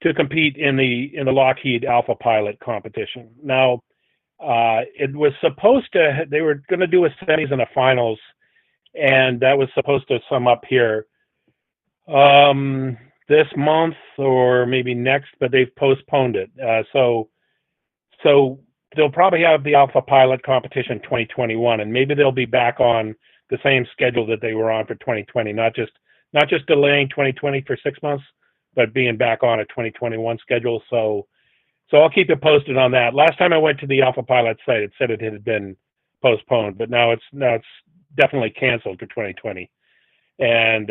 to compete in the Lockheed Alpha Pilot competition. Now, it was supposed to, they were going to do a semis and a finals, and that was supposed to sum up here this month or maybe next, but they've postponed it. So they'll probably have the Alpha Pilot competition 2021, and maybe they'll be back on the same schedule that they were on for 2020, not just delaying 2020 for 6 months, but being back on a 2021 schedule. So I'll keep you posted on that. Last time I went to the Alpha Pilot site, it said it had been postponed, but now it's definitely canceled for 2020. And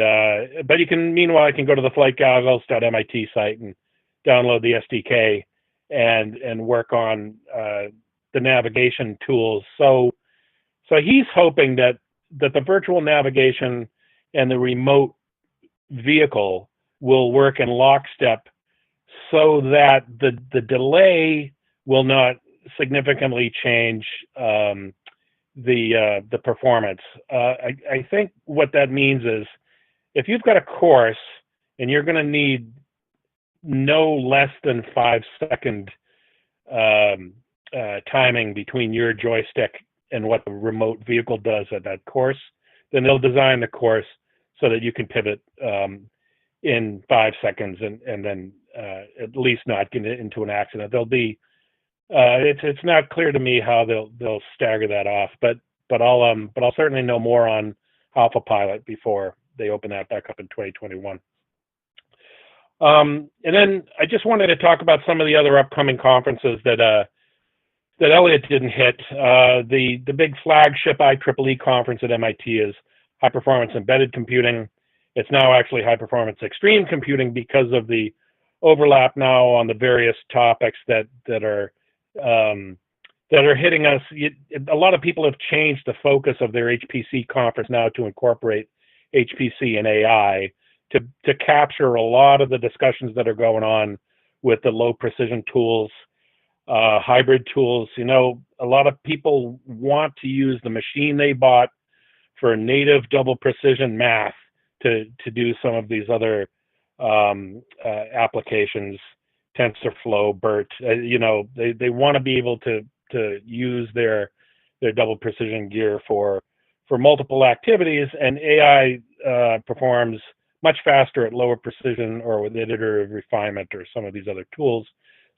but meanwhile, I can go to the flightgoggles.mit site and download the SDK and work on the navigation tools. So he's hoping that the virtual navigation and the remote vehicle will work in lockstep, so that the delay will not significantly change the performance. I think what that means is, if you've got a course and you're going to need no less than 5-second timing between your joystick and what the remote vehicle does at that course, then they'll design the course so that you can pivot in 5 seconds and then at least not get into an accident. There'll be it's not clear to me how they'll stagger that off, but I'll certainly know more on Alpha Pilot before they open that back up in 2021. And then I just wanted to talk about some of the other upcoming conferences that Elliot didn't hit. The big flagship IEEE conference at MIT is High Performance Embedded Computing. It's now actually High Performance Extreme Computing because of the overlap now on the various topics that are hitting us. A lot of people have changed the focus of their HPC conference now to incorporate HPC and AI to capture a lot of the discussions that are going on with the low precision tools, hybrid tools. You know, a lot of people want to use the machine they bought for native double precision math to do some of these other applications, TensorFlow, BERT. You know, they want to be able to use their double precision gear for multiple activities, and AI performs much faster at lower precision or with iterative refinement or some of these other tools.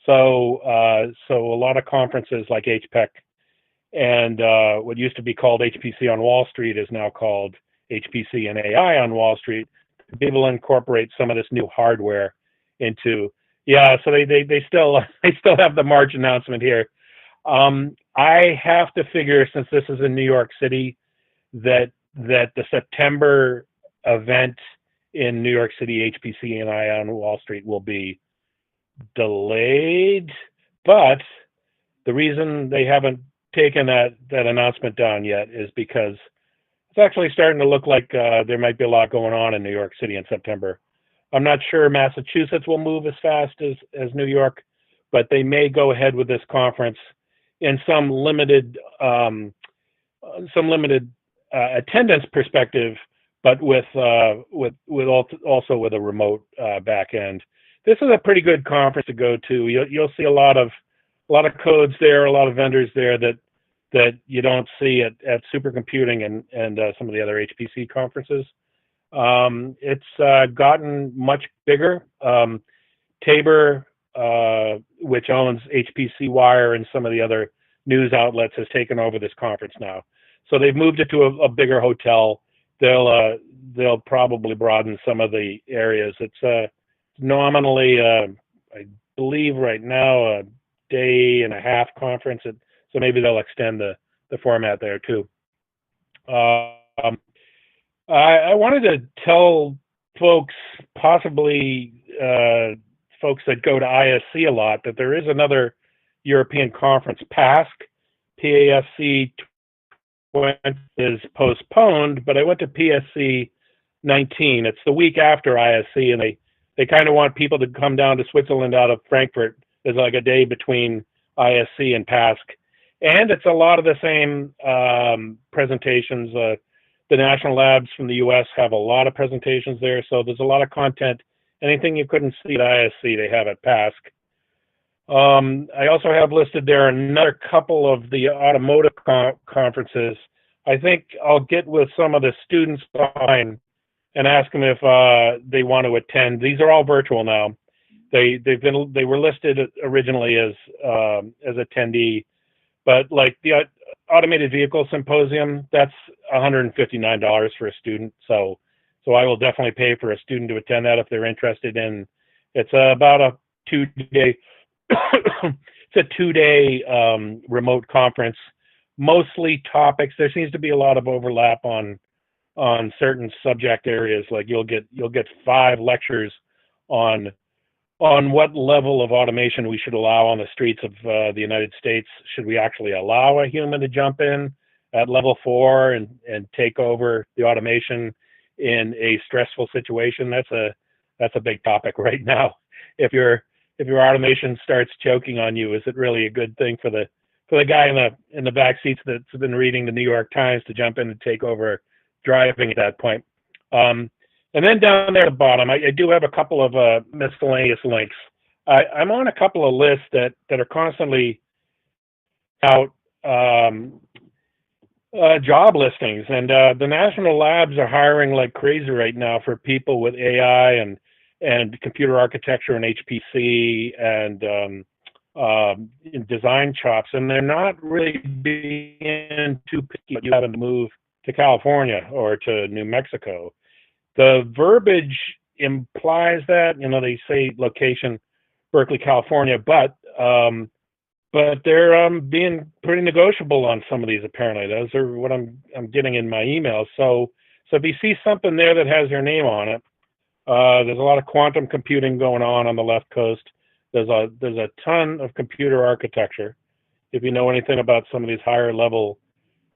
So a lot of conferences like HPEC and what used to be called HPC on Wall Street is now called HPC and AI on Wall Street, to be able to incorporate some of this new hardware into. Yeah, so they still have the March announcement here. I have to figure, since this is in New York City, that the September event in New York City, HPC and AI on Wall Street, will be delayed. But the reason they haven't taken that announcement down yet is because it's actually starting to look like there might be a lot going on in New York City in September. I'm not sure Massachusetts will move as fast as New York, but they may go ahead with this conference in some limited attendance perspective, but with also with a remote back end. This is a pretty good conference to go to. You'll see a lot of codes there, a lot of vendors there that you don't see at supercomputing and some of the other HPC conferences. It's gotten much bigger. Tabor, which owns HPC Wire and some of the other news outlets, has taken over this conference now. So they've moved it to a bigger hotel. They'll probably broaden some of the areas. It's nominally, I believe right now, a day and a half conference. So maybe they'll extend the format there too. I wanted to tell folks, possibly folks that go to ISC a lot, that there is another European conference, PASC, PASC 20 is postponed, but I went to PSC 19. It's the week after ISC, and they kind of want people to come down to Switzerland out of Frankfurt. There's like a day between ISC and PASC. And it's a lot of the same presentations. The national labs from the US have a lot of presentations there, so there's a lot of content. Anything you couldn't see at ISC, they have at PASC. I also have listed there another couple of the automotive conferences. I think I'll get with some of the students online and ask them if they want to attend. These are all virtual now. They were listed originally as attendee, but like automated vehicle symposium, that's $159 for a student. So I will definitely pay for a student to attend that if they're interested in. It's about a 2-day. It's a 2-day remote conference, mostly topics. There seems to be a lot of overlap on certain subject areas. Like you'll get 5 lectures on what level of automation we should allow on the streets of the United States. Should we actually allow a human to jump in at level 4 and take over the automation in a stressful situation? That's a big topic right now. If your automation starts choking on you, is it really a good thing for the guy in the back seats that's been reading the New York Times to jump in and take over driving at that point? And then down there at the bottom, I do have a couple of miscellaneous links. I'm on a couple of lists that are constantly out job listings, and the national labs are hiring like crazy right now for people with AI and computer architecture and HPC and design chops, and they're not really being too picky. You having to move to California or to New Mexico. The verbiage implies that, they say location, Berkeley, California, but they're being pretty negotiable on some of these. Apparently, those are what I'm getting in my emails. So if you see something there that has your name on it, there's a lot of quantum computing going on the left coast. There's a ton of computer architecture. If you know anything about some of these higher level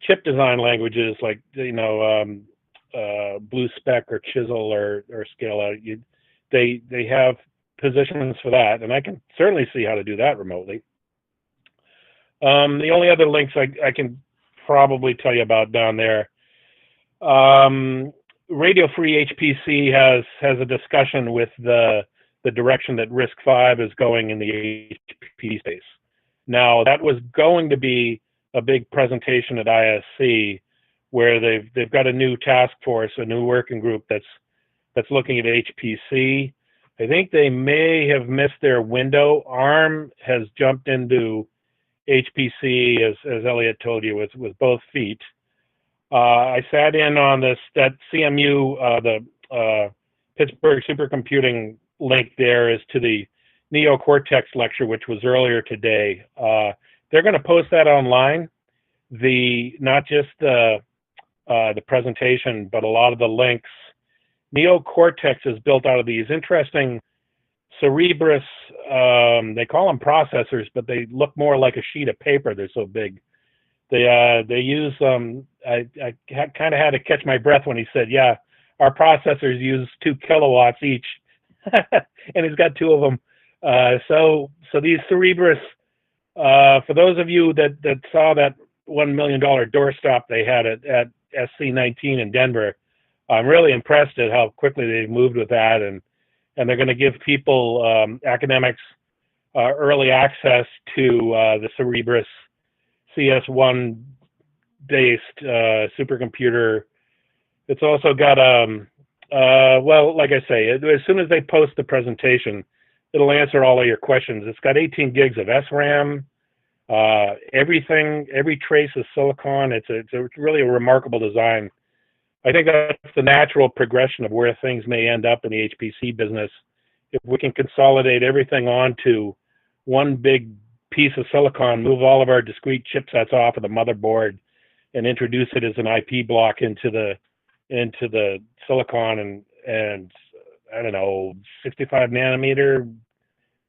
chip design languages like Blue Spec or Chisel or Scala, they have positions for that, and I can certainly see how to do that remotely. The only other links I can probably tell you about down there, Radio Free HPC has a discussion with the direction that RISC-V is going in the HPC space. Now, that was going to be a big presentation at ISC, where they've got a new task force, a new working group that's looking at HPC. I think they may have missed their window. ARM has jumped into HPC, as Elliot told you, with both feet. I sat in on that CMU, the Pittsburgh Supercomputing link there is to the NeoCortex lecture, which was earlier today. They're going to post that online. Not just the presentation, but a lot of the links. NeoCortex is built out of these interesting Cerebrus, they call them processors, but they look more like a sheet of paper. They're so big. They use, I kind of had to catch my breath when he said, yeah, our processors use 2 kilowatts each. And he's got 2 of them. So these Cerebrus, for those of you that saw that $1 million doorstop they had at SC19 in Denver, I'm really impressed at how quickly they've moved with that, and they're going to give people, academics, early access to the Cerebrus CS1 based supercomputer. It's also got well, like I say, as soon as they post the presentation, it'll answer all of your questions. It's got 18 gigs of SRAM, everything, every trace of silicon. It's really a remarkable design. I think that's the natural progression of where things may end up in the HPC business. If we can consolidate everything onto one big piece of silicon, move all of our discrete chipsets off of the motherboard, and introduce it as an IP block into the silicon and I don't know, 65 nanometer.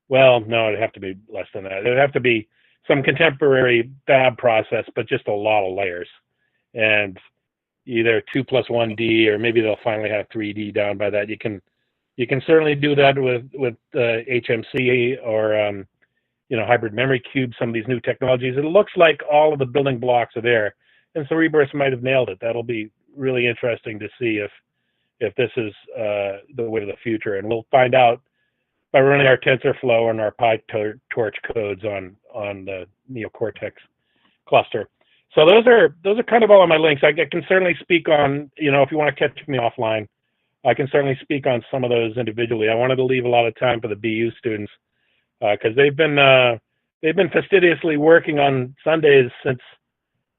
Well, no, it'd have to be less than that. It'd have to be some contemporary fab process, but just a lot of layers, and either 2+1D, or maybe they'll finally have 3D down by that. You can certainly do that with HMC or hybrid memory cubes. Some of these new technologies. It looks like all of the building blocks are there, and Cerebrus might have nailed it. That'll be really interesting to see if this is the way of the future, and we'll find out by running our TensorFlow and our PyTorch codes on the NeoCortex cluster. So those are kind of all of my links. I can certainly speak on, if you want to catch me offline, I can certainly speak on some of those individually. I wanted to leave a lot of time for the BU students because they've been fastidiously working on Sundays since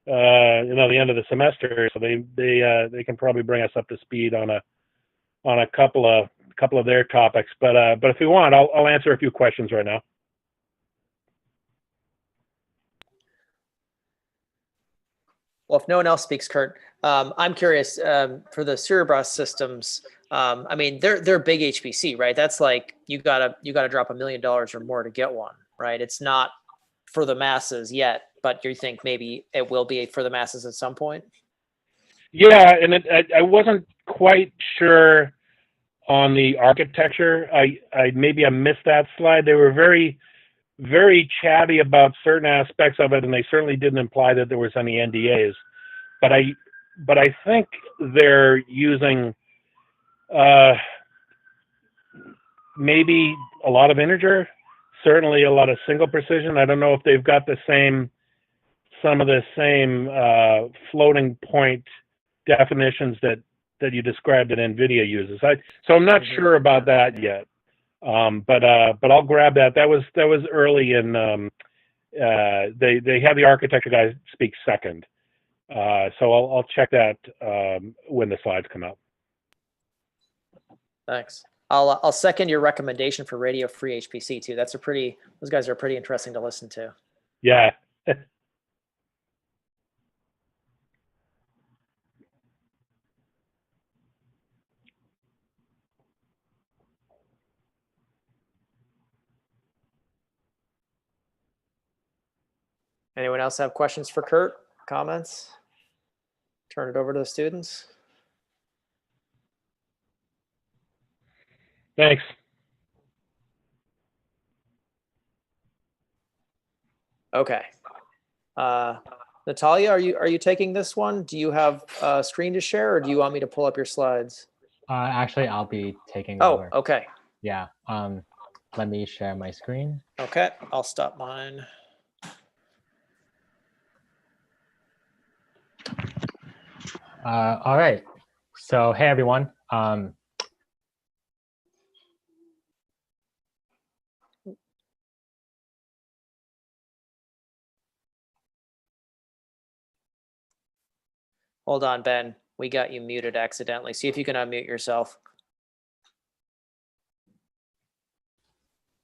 the end of the semester, so they can probably bring us up to speed on a couple of their topics. But if you want, I'll answer a few questions right now. Well, if no one else speaks, Kurt, I'm curious for the Cerebras systems. I mean, they're big HPC, right? That's like you gotta drop $1 million or more to get one, right? It's not for the masses yet, but you think maybe it will be for the masses at some point? Yeah, and I wasn't quite sure on the architecture. I maybe I missed that slide. They were very, very chatty about certain aspects of it, and they certainly didn't imply that there was any NDAs. But I think they're using maybe a lot of integer, certainly a lot of single precision. I don't know if they've got some of the same floating point definitions that you described that NVIDIA uses. So I'm not sure about that yet. But I'll grab that. That was early in. They have the architecture guy speak second. So I'll check that when the slides come out. Thanks. I'll second your recommendation for Radio Free HPC too. Those guys are pretty interesting to listen to. Yeah. Anyone else have questions for Kurt? Comments? Turn it over to the students. Thanks. Okay. Natalia, are you taking this one? Do you have a screen to share, or do you want me to pull up your slides? Actually, I'll be taking over. over. Okay. Yeah. Let me share my screen. Okay, I'll stop mine. All right. So, hey, everyone. Hold on, Ben. We got you muted accidentally. See if you can unmute yourself.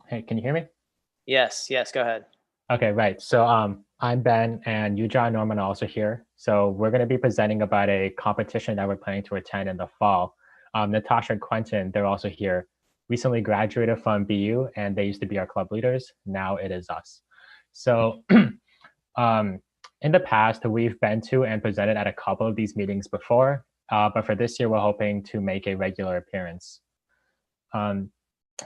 Hey, can you hear me? Yes, go ahead. Okay, right. So I'm Ben, and Yuja and Norman are also here. So we're going to be presenting about a competition that we're planning to attend in the fall. Natasha and Quentin, they're also here. Recently graduated from BU, and they used to be our club leaders. Now it is us. So in the past, we've been to and presented at a couple of these meetings before, but for this year, we're hoping to make a regular appearance.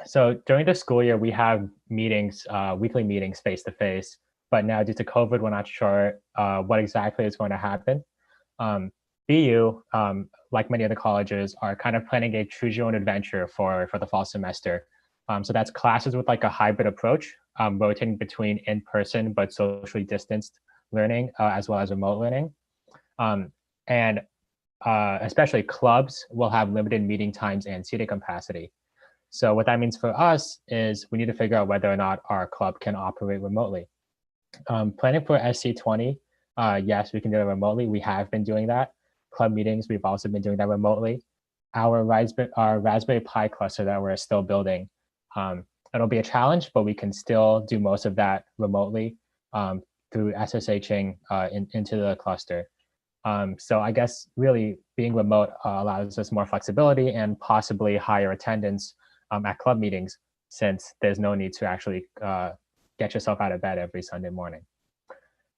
So during the school year, we have meetings, weekly meetings face-to-face, but now due to COVID, we're not sure what exactly is going to happen. BU, like many other colleges, are kind of planning a choose your own adventure for the fall semester. So that's classes with like a hybrid approach, rotating between in-person but socially distanced learning as well as remote learning. And especially clubs will have limited meeting times and seating capacity. So what that means for us is we need to figure out whether or not our club can operate remotely. Planning for SC20, yes, we can do it remotely. We have been doing that. Club meetings, we've also been doing that remotely. Our Raspberry Pi cluster that we're still building, it'll be a challenge, but we can still do most of that remotely through SSHing into the cluster. So I guess really being remote allows us more flexibility and possibly higher attendance at club meetings, since there's no need to actually get yourself out of bed every Sunday morning.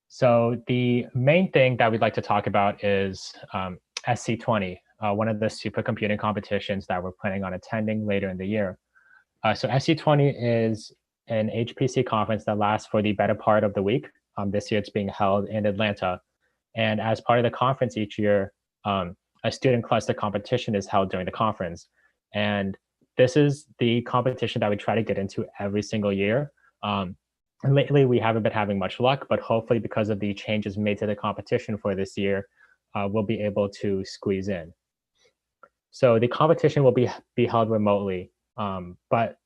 So the main thing that we'd like to talk about is SC20, one of the supercomputing competitions that we're planning on attending later in the year. So SC20 is an HPC conference that lasts for the better part of the week. This year it's being held in Atlanta. And as part of the conference each year, a student cluster competition is held during the conference. And this is the competition that we try to get into every single year. Lately, we haven't been having much luck, but hopefully because of the changes made to the competition for this year, we'll be able to squeeze in. So the competition will be held remotely, but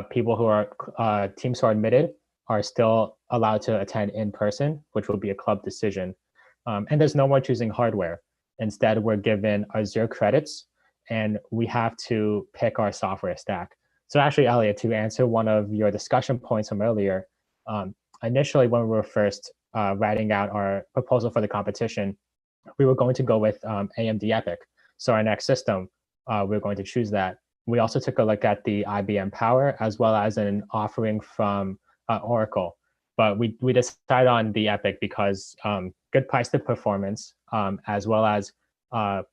people who are, teams who are admitted are still allowed to attend in person, which will be a club decision. And there's no more choosing hardware. Instead, we're given our 0 credits, and we have to pick our software stack. So actually, Elliot, to answer one of your discussion points from earlier, initially when we were first writing out our proposal for the competition, we were going to go with AMD EPYC. So our next system, we're going to choose that. We also took a look at the IBM Power as well as an offering from Oracle. But we decided on the EPYC because good price to performance, as well as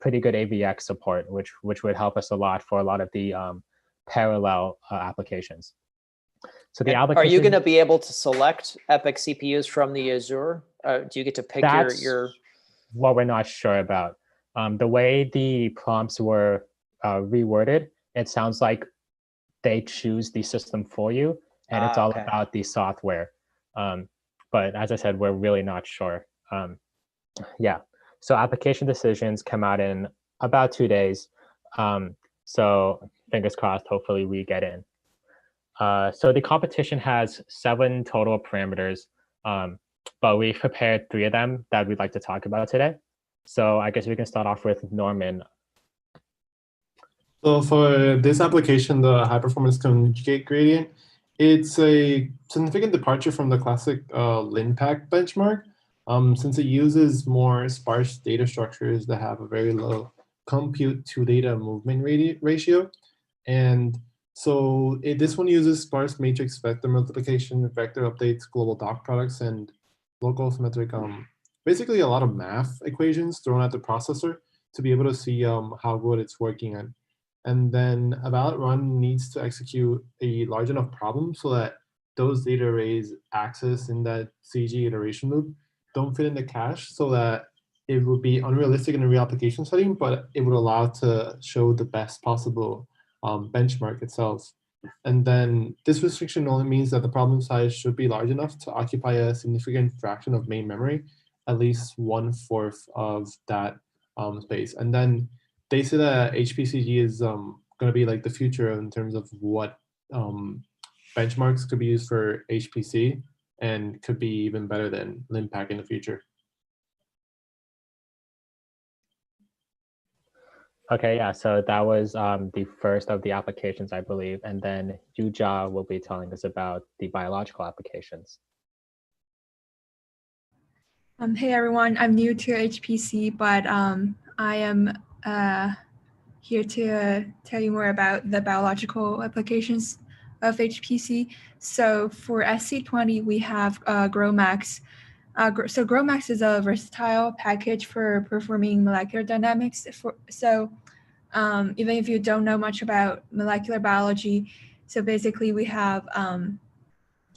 pretty good AVX support, which would help us a lot for a lot of the parallel applications. So the application. Are you going to be able to select EPYC CPUs from the Azure? Do you get to pick your? What we're not sure about. The way the prompts were reworded, it sounds like they choose the system for you, and it's all about the software. But as I said, we're really not sure. Yeah, so application decisions come out in about 2 days. So fingers crossed, hopefully we get in. So the competition has 7 total parameters, but we prepared 3 of them that we'd like to talk about today. So I guess we can start off with Norman. So for this application, the high performance conjugate gradient, it's a significant departure from the classic LinPack benchmark, since it uses more sparse data structures that have a very low compute to data movement ratio. And so this one uses sparse matrix vector multiplication, vector updates, global dot products, and local symmetric, basically a lot of math equations thrown at the processor to be able to see how good it's working at. And then a valid run needs to execute a large enough problem so that those data arrays accessed in that CG iteration loop don't fit in the cache, so that it would be unrealistic in a real application setting, but it would allow to show the best possible benchmark itself. And then this restriction only means that the problem size should be large enough to occupy a significant fraction of main memory, at least 1/4 of that space. And then they say that HPCG is going to be like the future in terms of what benchmarks could be used for HPC, and could be even better than LinPack in the future. Okay, yeah, so that was the first of the applications, I believe, and then Yuja will be telling us about the biological applications. Hey everyone, I'm new to HPC, but I am here to tell you more about the biological applications of HPC. So for SC20, we have GROMACS. So GROMACS is a versatile package for performing molecular dynamics. So even if you don't know much about molecular biology, so basically we have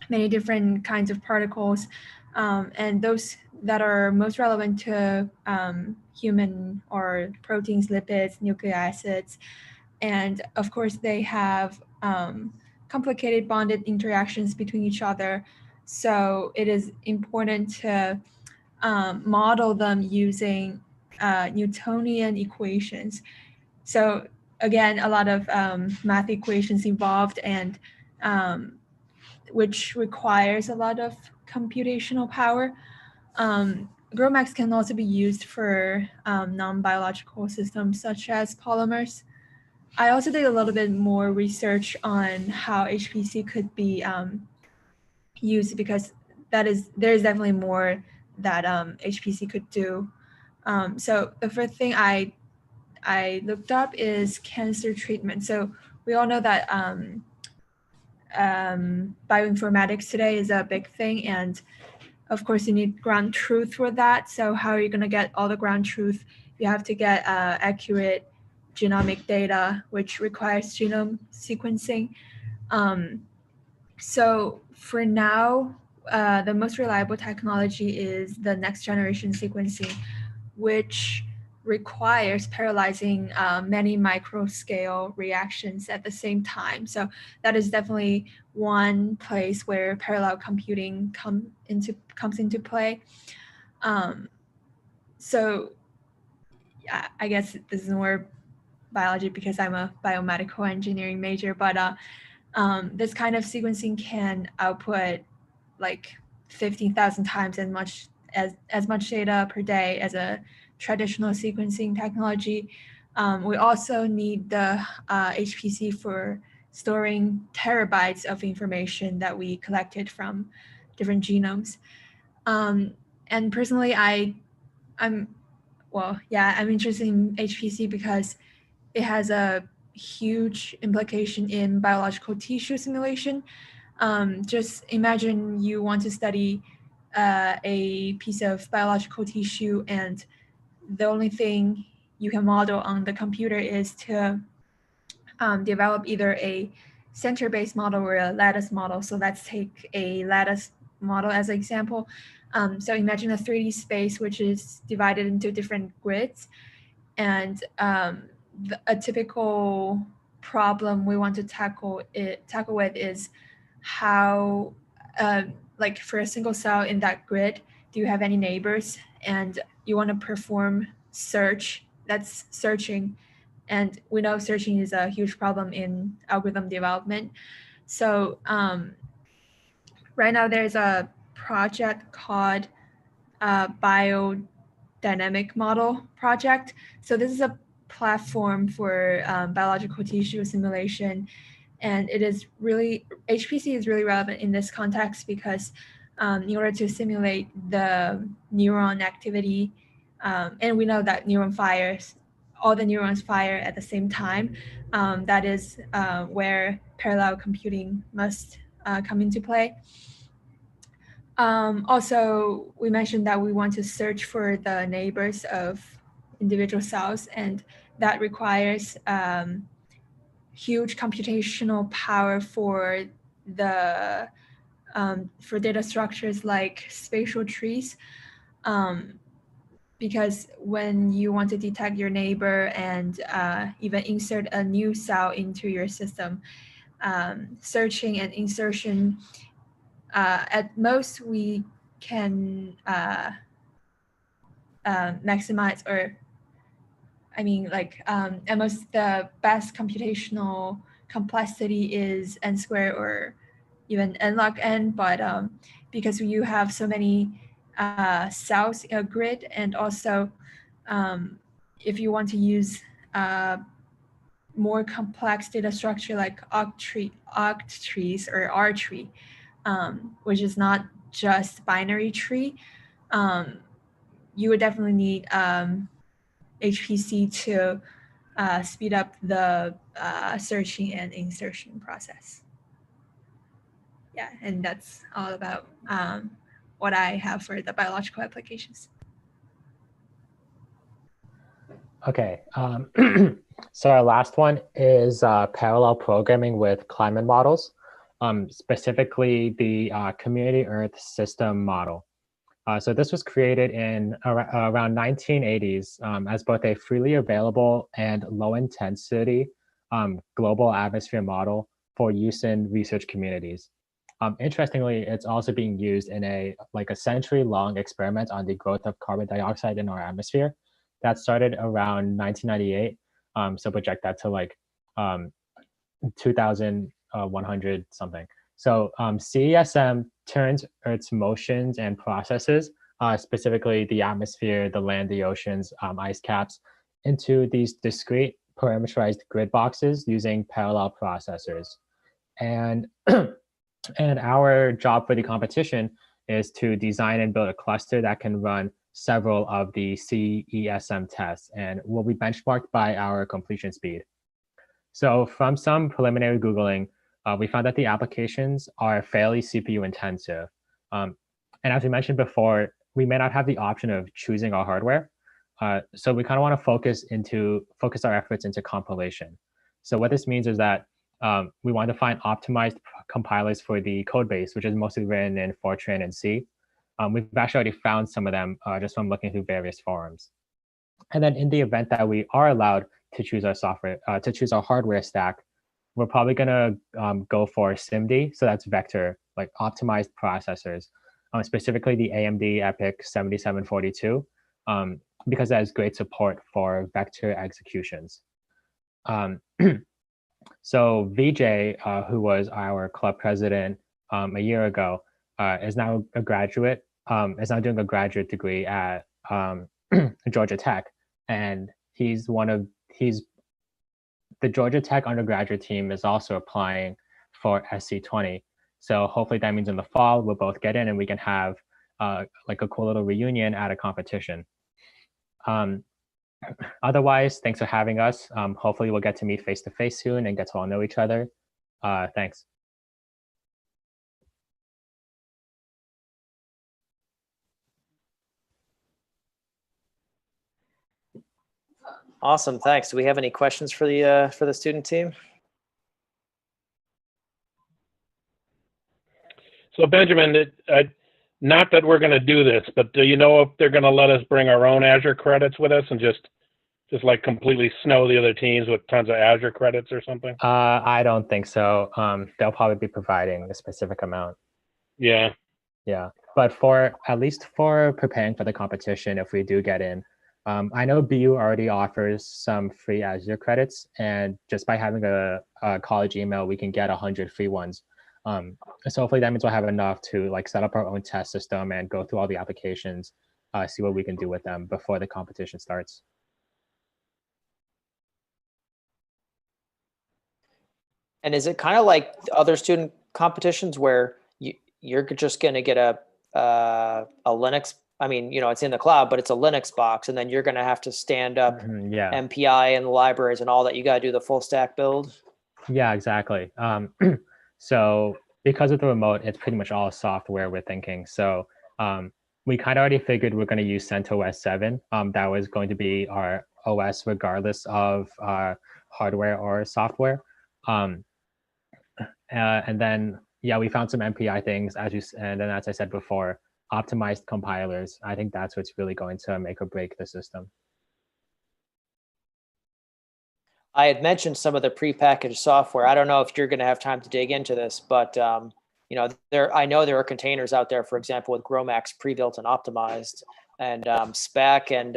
many different kinds of particles, and those that are most relevant to human or proteins, lipids, nucleic acids. And of course, they have complicated bonded interactions between each other. So it is important to model them using Newtonian equations. So again, a lot of math equations involved, and which requires a lot of computational power. GROMACS can also be used for non-biological systems such as polymers. I also did a little bit more research on how HPC could be used, because there's definitely more that HPC could do. So the first thing I looked up is cancer treatment. So we all know that bioinformatics today is a big thing, and of course you need ground truth for that. So how are you going to get all the ground truth? You have to get accurate genomic data, which requires genome sequencing. So for now, the most reliable technology is the next generation sequencing, which requires parallelizing many micro-scale reactions at the same time. So that is definitely one place where parallel computing comes into play. So yeah, I guess this is more biology because I'm a biomedical engineering major, but this kind of sequencing can output like 15,000 times as much as much data per day as a traditional sequencing technology. We also need the HPC for storing terabytes of information that we collected from different genomes. And personally, I'm interested in HPC because it has a huge implication in biological tissue simulation. Just imagine you want to study a piece of biological tissue, and the only thing you can model on the computer is to develop either a center-based model or a lattice model. So let's take a lattice model as an example. So imagine a 3D space which is divided into different grids, and a typical problem we want to tackle with is how, like for a single cell in that grid, do you have any neighbors? And you want to perform search, that's searching. And we know searching is a huge problem in algorithm development. So right now there's a project called Biodynamic Model Project. So this is a platform for biological tissue simulation. And it is really, HPC is really relevant in this context because in order to simulate the neuron activity, and we know that all the neurons fire at the same time. That is where parallel computing must come into play. Also, we mentioned that we want to search for the neighbors of individual cells, and that requires huge computational power for the for data structures like spatial trees, because when you want to detect your neighbor and even insert a new cell into your system, searching and insertion, at most we can maximize, or I mean, like at most the best computational complexity is n squared or even n log n, but because you have so many cells in a grid, and also if you want to use more complex data structure like oct trees or R tree, which is not just binary tree, you would definitely need HPC to speed up the searching and insertion process. Yeah, and that's all about what I have for the biological applications. Okay, so our last one is parallel programming with climate models, specifically the Community Earth System model. So this was created in around 1980s as both a freely available and low intensity global atmosphere model for use in research communities. Interestingly, it's also being used in a century-long experiment on the growth of carbon dioxide in our atmosphere that started around 1998. So project that to like 2100 something. So CESM turns Earth's motions and processes, specifically the atmosphere, the land, the oceans, ice caps, into these discrete parameterized grid boxes using parallel processors. And, and our job for the competition is to design and build a cluster that can run several of the CESM tests and will be benchmarked by our completion speed. So from some preliminary Googling, we found that the applications are fairly CPU intensive. And as we mentioned before, we may not have the option of choosing our hardware. So we kind of want to focus our efforts into compilation. So what this means is that we want to find optimized compilers for the code base, which is mostly written in Fortran and C. We've actually already found some of them just from looking through various forums. And then in the event that we are allowed to choose our software, to choose our hardware stack, we're probably gonna go for SIMD, so that's vector, like optimized processors, specifically the AMD EPYC 7742, because it has great support for vector executions. So VJ, who was our club president a year ago, is now a graduate is now doing a graduate degree at Georgia Tech, and he's the Georgia Tech undergraduate team is also applying for SC20. So hopefully that means in the fall we'll both get in and we can have like a cool little reunion at a competition. Otherwise, thanks for having us. Hopefully we'll get to meet face to face soon and get to all know each other. Thanks. Awesome, thanks. Do we have any questions for the student team? So Benjamin, not that we're going to do this, but do you know if they're going to let us bring our own Azure credits with us and just like completely snow the other teams with tons of Azure credits or something? I don't think so. They'll probably be providing a specific amount. Yeah. Yeah, but at least for preparing for the competition, if we do get in, I know BU already offers some free Azure credits, and just by having a college email, we can get 100 free ones. So hopefully that means we'll have enough to like set up our own test system and go through all the applications, see what we can do with them before the competition starts. And is it kind of like other student competitions where you're just going to get a Linux? I mean, it's in the cloud, but it's a Linux box, and then you're going to have to stand up MPI and the libraries and all that. You got to do the full stack build. Yeah, exactly. So because of the remote, it's pretty much all software we're thinking. So we kind of already figured we're going to use CentOS 7. That was going to be our OS regardless of hardware or software. And then, yeah, we found some MPI things, and then as I said before, optimized compilers. I think that's what's really going to make or break the system. I had mentioned some of the prepackaged software. I don't know if you're going to have time to dig into this, but I know there are containers out there, for example, with GROMACS pre-built and optimized, and Spec and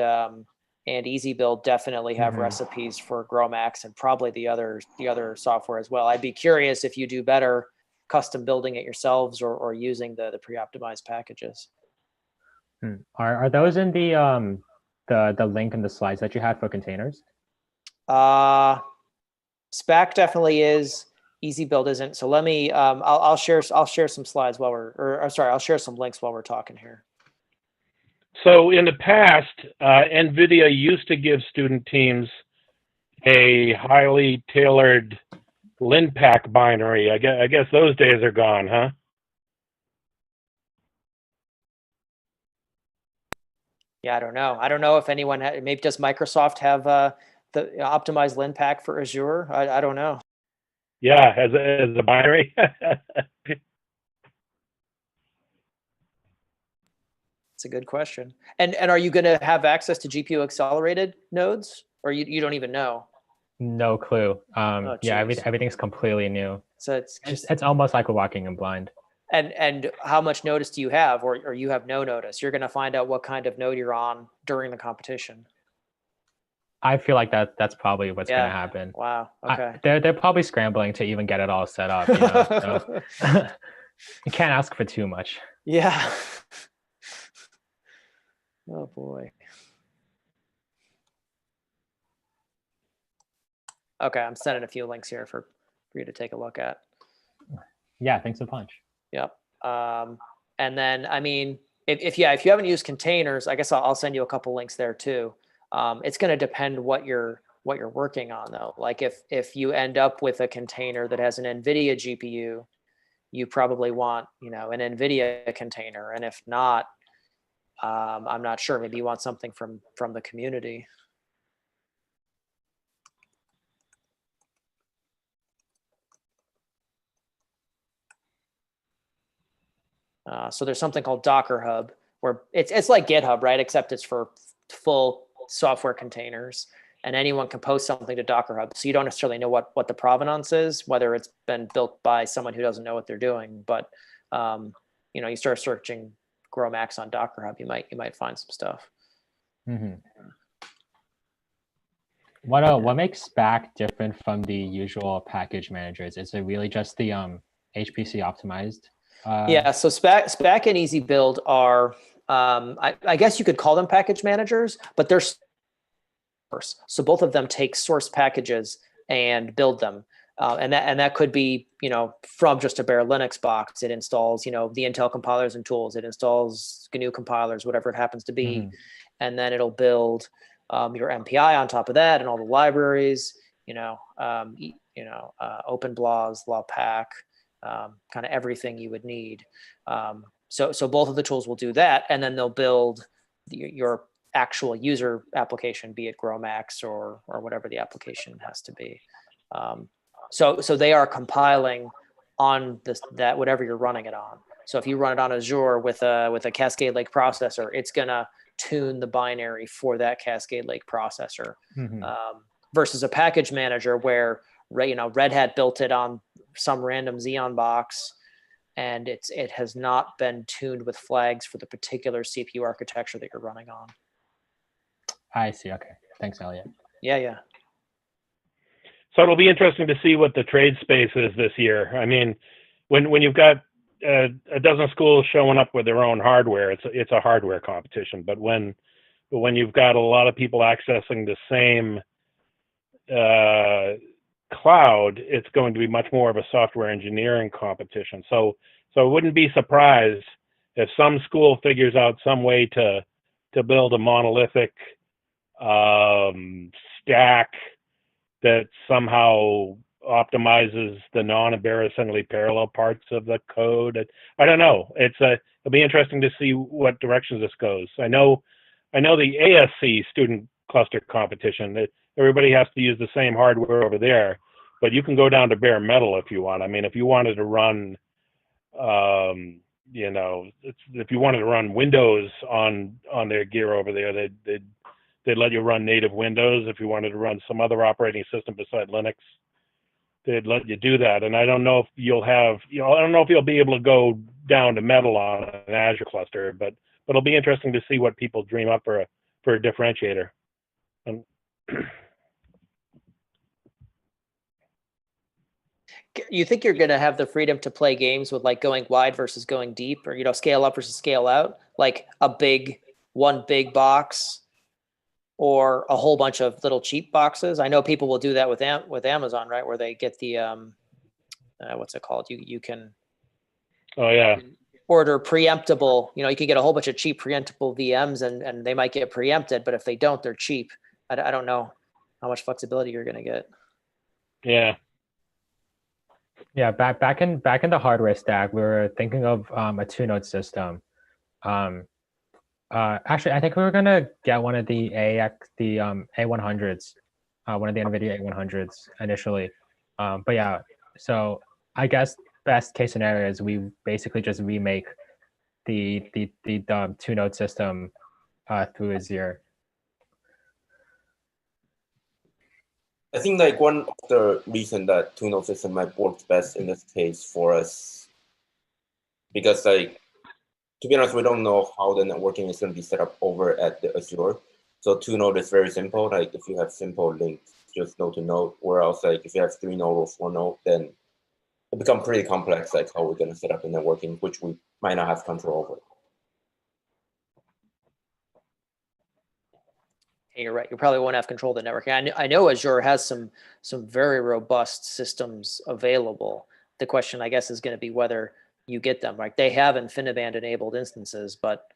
EasyBuild definitely have recipes for GROMACS and probably the other software as well. I'd be curious if you do better custom building it yourselves or using the pre-optimized packages. Are those in the link in the slides that you had for containers? Spec definitely is. EasyBuild isn't. So let me. I'll share some slides while I'll share some links while we're talking here. So in the past, NVIDIA used to give student teams a highly tailored LinPack binary. I guess those days are gone, huh? Yeah, I don't know. I don't know if anyone maybe does Microsoft have the optimized LinPack for Azure? I don't know. Yeah, as a binary. It's a good question. And are you going to have access to GPU accelerated nodes, or you don't even know? No clue. Yeah, everything's completely new. So it's almost like we're walking in blind. And how much notice do you have, or you have no notice? You're going to find out what kind of node you're on during the competition. I feel like that's probably what's going to happen. Wow. Okay. They're probably scrambling to even get it all set up. So you can't ask for too much. Yeah. Oh boy. Okay, I'm sending a few links here for you to take a look at. Yeah, thanks a bunch. Yep. And then, I mean, if you haven't used containers, I guess I'll send you a couple links there too. It's going to depend what you're working on though. Like if you end up with a container that has an NVIDIA GPU, you probably want an NVIDIA container, and if not, I'm not sure. Maybe you want something from the community. So there's something called Docker Hub, where it's like GitHub, right? Except it's for full software containers, and anyone can post something to Docker Hub. So you don't necessarily know what the provenance is, whether it's been built by someone who doesn't know what they're doing. But you start searching GROMACS on Docker Hub, you might find some stuff. Mm-hmm. What makes SPAC different from the usual package managers? Is it really just the HPC optimized Yeah, so Spec and Easy Build are, I guess you could call them package managers, but they're source. So both of them take source packages and build them. And that could be, from just a bare Linux box. It installs, the Intel compilers and tools. It installs GNU compilers, whatever it happens to be. And then it'll build your MPI on top of that and all the libraries, OpenBLAS, LawPack, kind of everything you would need. So both of the tools will do that, and then they'll build your actual user application, be it GROMACS or whatever the application has to be. So they are compiling on that whatever you're running it on. So if you run it on Azure with a Cascade Lake processor, it's gonna tune the binary for that Cascade Lake processor. Versus a package manager where Red Hat built it on some random Xeon box, and it has not been tuned with flags for the particular CPU architecture that you're running on. I see. Okay. Thanks, Elliot. Yeah. So it'll be interesting to see what the trade space is this year. I mean, when you've got a dozen schools showing up with their own hardware, it's a hardware competition. But when you've got a lot of people accessing the same cloud, it's going to be much more of a software engineering competition. So I wouldn't be surprised if some school figures out some way to build a monolithic stack that somehow optimizes the non-embarrassingly parallel parts of the code. I don't know. It'll be interesting to see what directions this goes. I know the ASC student cluster competition, that everybody has to use the same hardware over there, but you can go down to bare metal if you want. I mean, if you wanted to run, if you wanted to run Windows on their gear over there, they'd let you run native Windows. If you wanted to run some other operating system beside Linux, they'd let you do that. And I don't know if you'll be able to go down to metal on an Azure cluster, but it'll be interesting to see what people dream up for a differentiator. You think you're going to have the freedom to play games with like going wide versus going deep, or scale up versus scale out, like one big box or a whole bunch of little cheap boxes? I know people will do that with Amazon, right? Where they get the what's it called? You can order preemptible. You can get a whole bunch of cheap preemptible VMs, and they might get preempted, but if they don't, they're cheap. I don't know how much flexibility you're going to get. Yeah, back in the hardware stack, we were thinking of a two-node system. Actually, I think we were gonna get one of the A100s, one of the NVIDIA A100s initially. But yeah, so I guess best case scenario is we basically just remake the two-node system through Azure. I think like one of the reasons that two-node system might work best in this case for us, because to be honest, we don't know how the networking is going to be set up over at the Azure. So two-node is very simple. Like if you have simple links, just node to node, or else like if you have 3-node or 4-node, then it becomes pretty complex, like how we're going to set up the networking, which we might not have control over. You're right. You probably won't have control of the networking. I know Azure has some very robust systems available. The question, I guess, is going to be whether you get them. Like they have InfiniBand enabled instances, but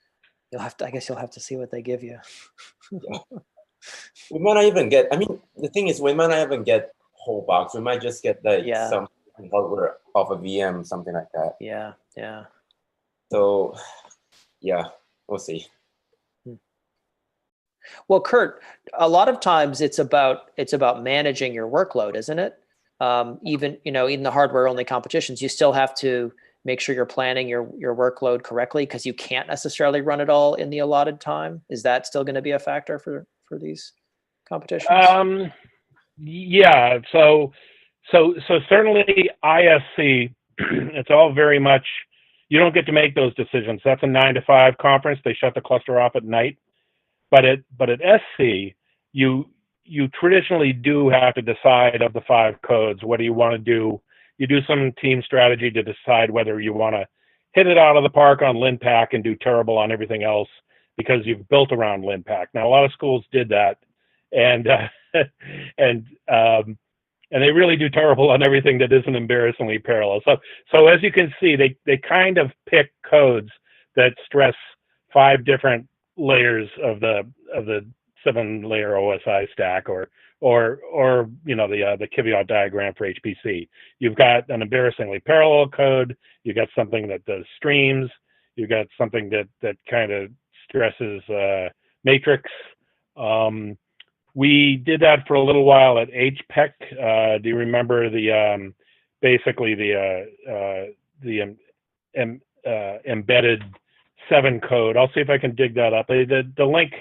I guess you'll have to see what they give you. Yeah. We might not even get. I mean, the thing is, we might not even get whole box. We might just get like some hardware off a VM, something like that. Yeah. So, yeah, we'll see. Well, Kurt, a lot of times it's about managing your workload, isn't it? Even in the hardware only competitions, you still have to make sure you're planning your workload correctly, because you can't necessarily run it all in the allotted time. Is that still going to be a factor for these competitions? Yeah. So certainly ISC, it's all very much, you don't get to make those decisions. That's a 9 to 5 conference. They shut the cluster off at night. But at SC, you traditionally do have to decide of the 5 codes, what do you want to do? You do some team strategy to decide whether you want to hit it out of the park on LinPack and do terrible on everything else because you've built around LinPack. Now, a lot of schools did that, and and they really do terrible on everything that isn't embarrassingly parallel. So as you can see, they kind of pick codes that stress 5 different layers of the 7-layer OSI stack, or you know, the Kvyat diagram for HPC. You've got an embarrassingly parallel code. You've got something that does streams. You've got something that kind of stresses matrix. We did that for a little while at HPEC. Do you remember the basically the embedded 7 code? I'll see if I can dig that up. The link.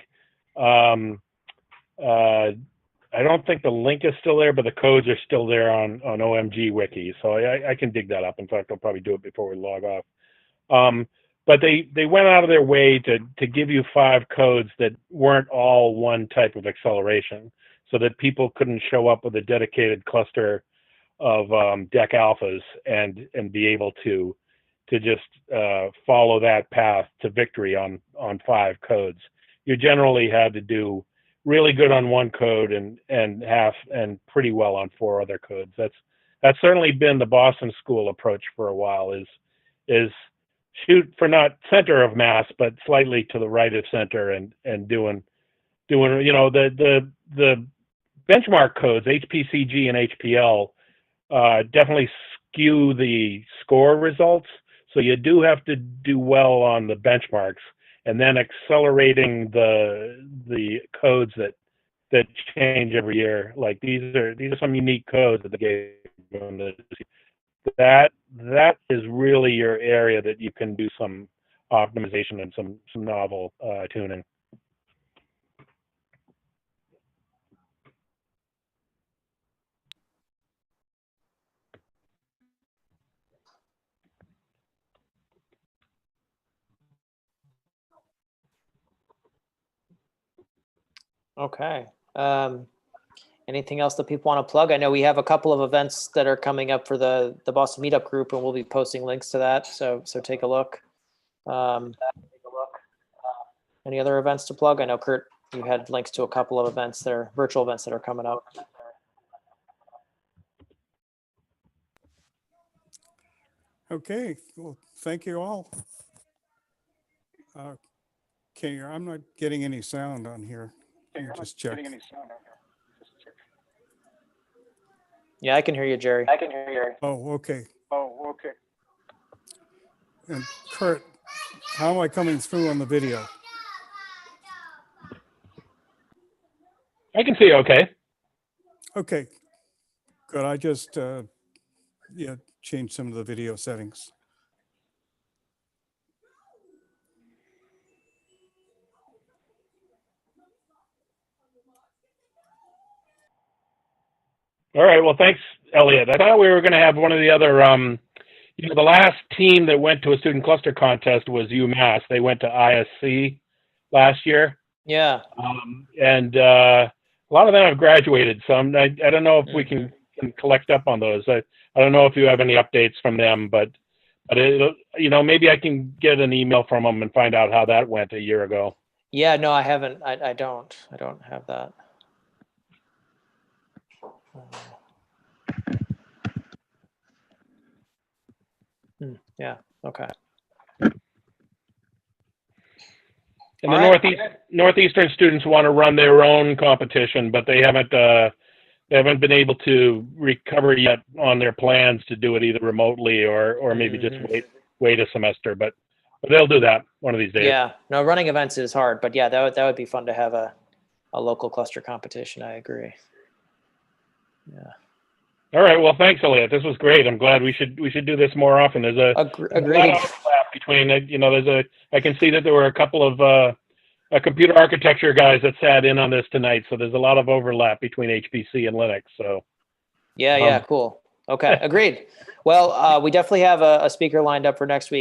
I don't think the link is still there, but the codes are still there on OMG Wiki. So I can dig that up. In fact, I'll probably do it before we log off. But they went out of their way to give you 5 codes that weren't all one type of acceleration, so that people couldn't show up with a dedicated cluster of DEC alphas and be able to just follow that path to victory on 5 codes. You generally had to do really good on 1 code and pretty well on 4 other codes. That's certainly been the Boston School approach for a while, is shoot for not center of mass, but slightly to the right of center, and doing you know, the benchmark codes, HPCG and HPL, definitely skew the score results. So you do have to do well on the benchmarks, and then accelerating the codes that change every year. Like these are some unique codes that they gave them. That is really your area that you can do some optimization and some novel tuning. Okay. Anything else that people want to plug? I know we have a couple of events that are coming up for the Boston Meetup group, and we'll be posting links to that. So take a look. Any other events to plug? I know, Kurt, you had links to a couple of events that are virtual events that are coming up. Okay, well, thank you all. Okay, I'm not getting any sound on here. Can you just check? Yeah, I can hear you, Jerry. Oh, okay. And Kurt, how am I coming through on the video? I can see you okay. Okay, good. I just changed some of the video settings. All right. Well, thanks, Elliot. I thought we were going to have one of the other, you know, the last team that went to a student cluster contest was UMass. They went to ISC last year. Yeah. And a lot of them have graduated. So I don't know if we can collect up on those. I don't know if you have any updates from them, but you know, maybe I can get an email from them and find out how that went a year ago. Yeah, no, I haven't. I don't have that. Yeah. Okay. And the Northeastern students want to run their own competition, but they haven't been able to recover yet on their plans to do it either remotely or maybe just wait a semester. But they'll do that one of these days. Yeah. No, running events is hard, but yeah, that would be fun to have a local cluster competition. I agree. Yeah. All right. Well, thanks, Elliot. This was great. I'm glad we should do this more often. There's a lot of overlap between it. You know, I can see that there were a couple of computer architecture guys that sat in on this tonight. So there's a lot of overlap between HPC and Linux. So yeah, cool. Okay, agreed. Well, we definitely have a speaker lined up for next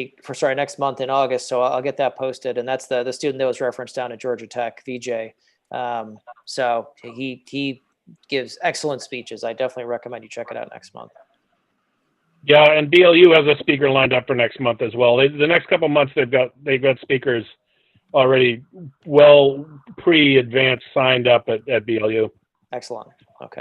month in August. So I'll get that posted. And that's the student that was referenced down at Georgia Tech, VJ. So he gives excellent speeches. I definitely recommend you check it out next month. Yeah, and BLU has a speaker lined up for next month as well. The next couple months they've got speakers already well pre-advanced signed up at BLU. Excellent. Okay.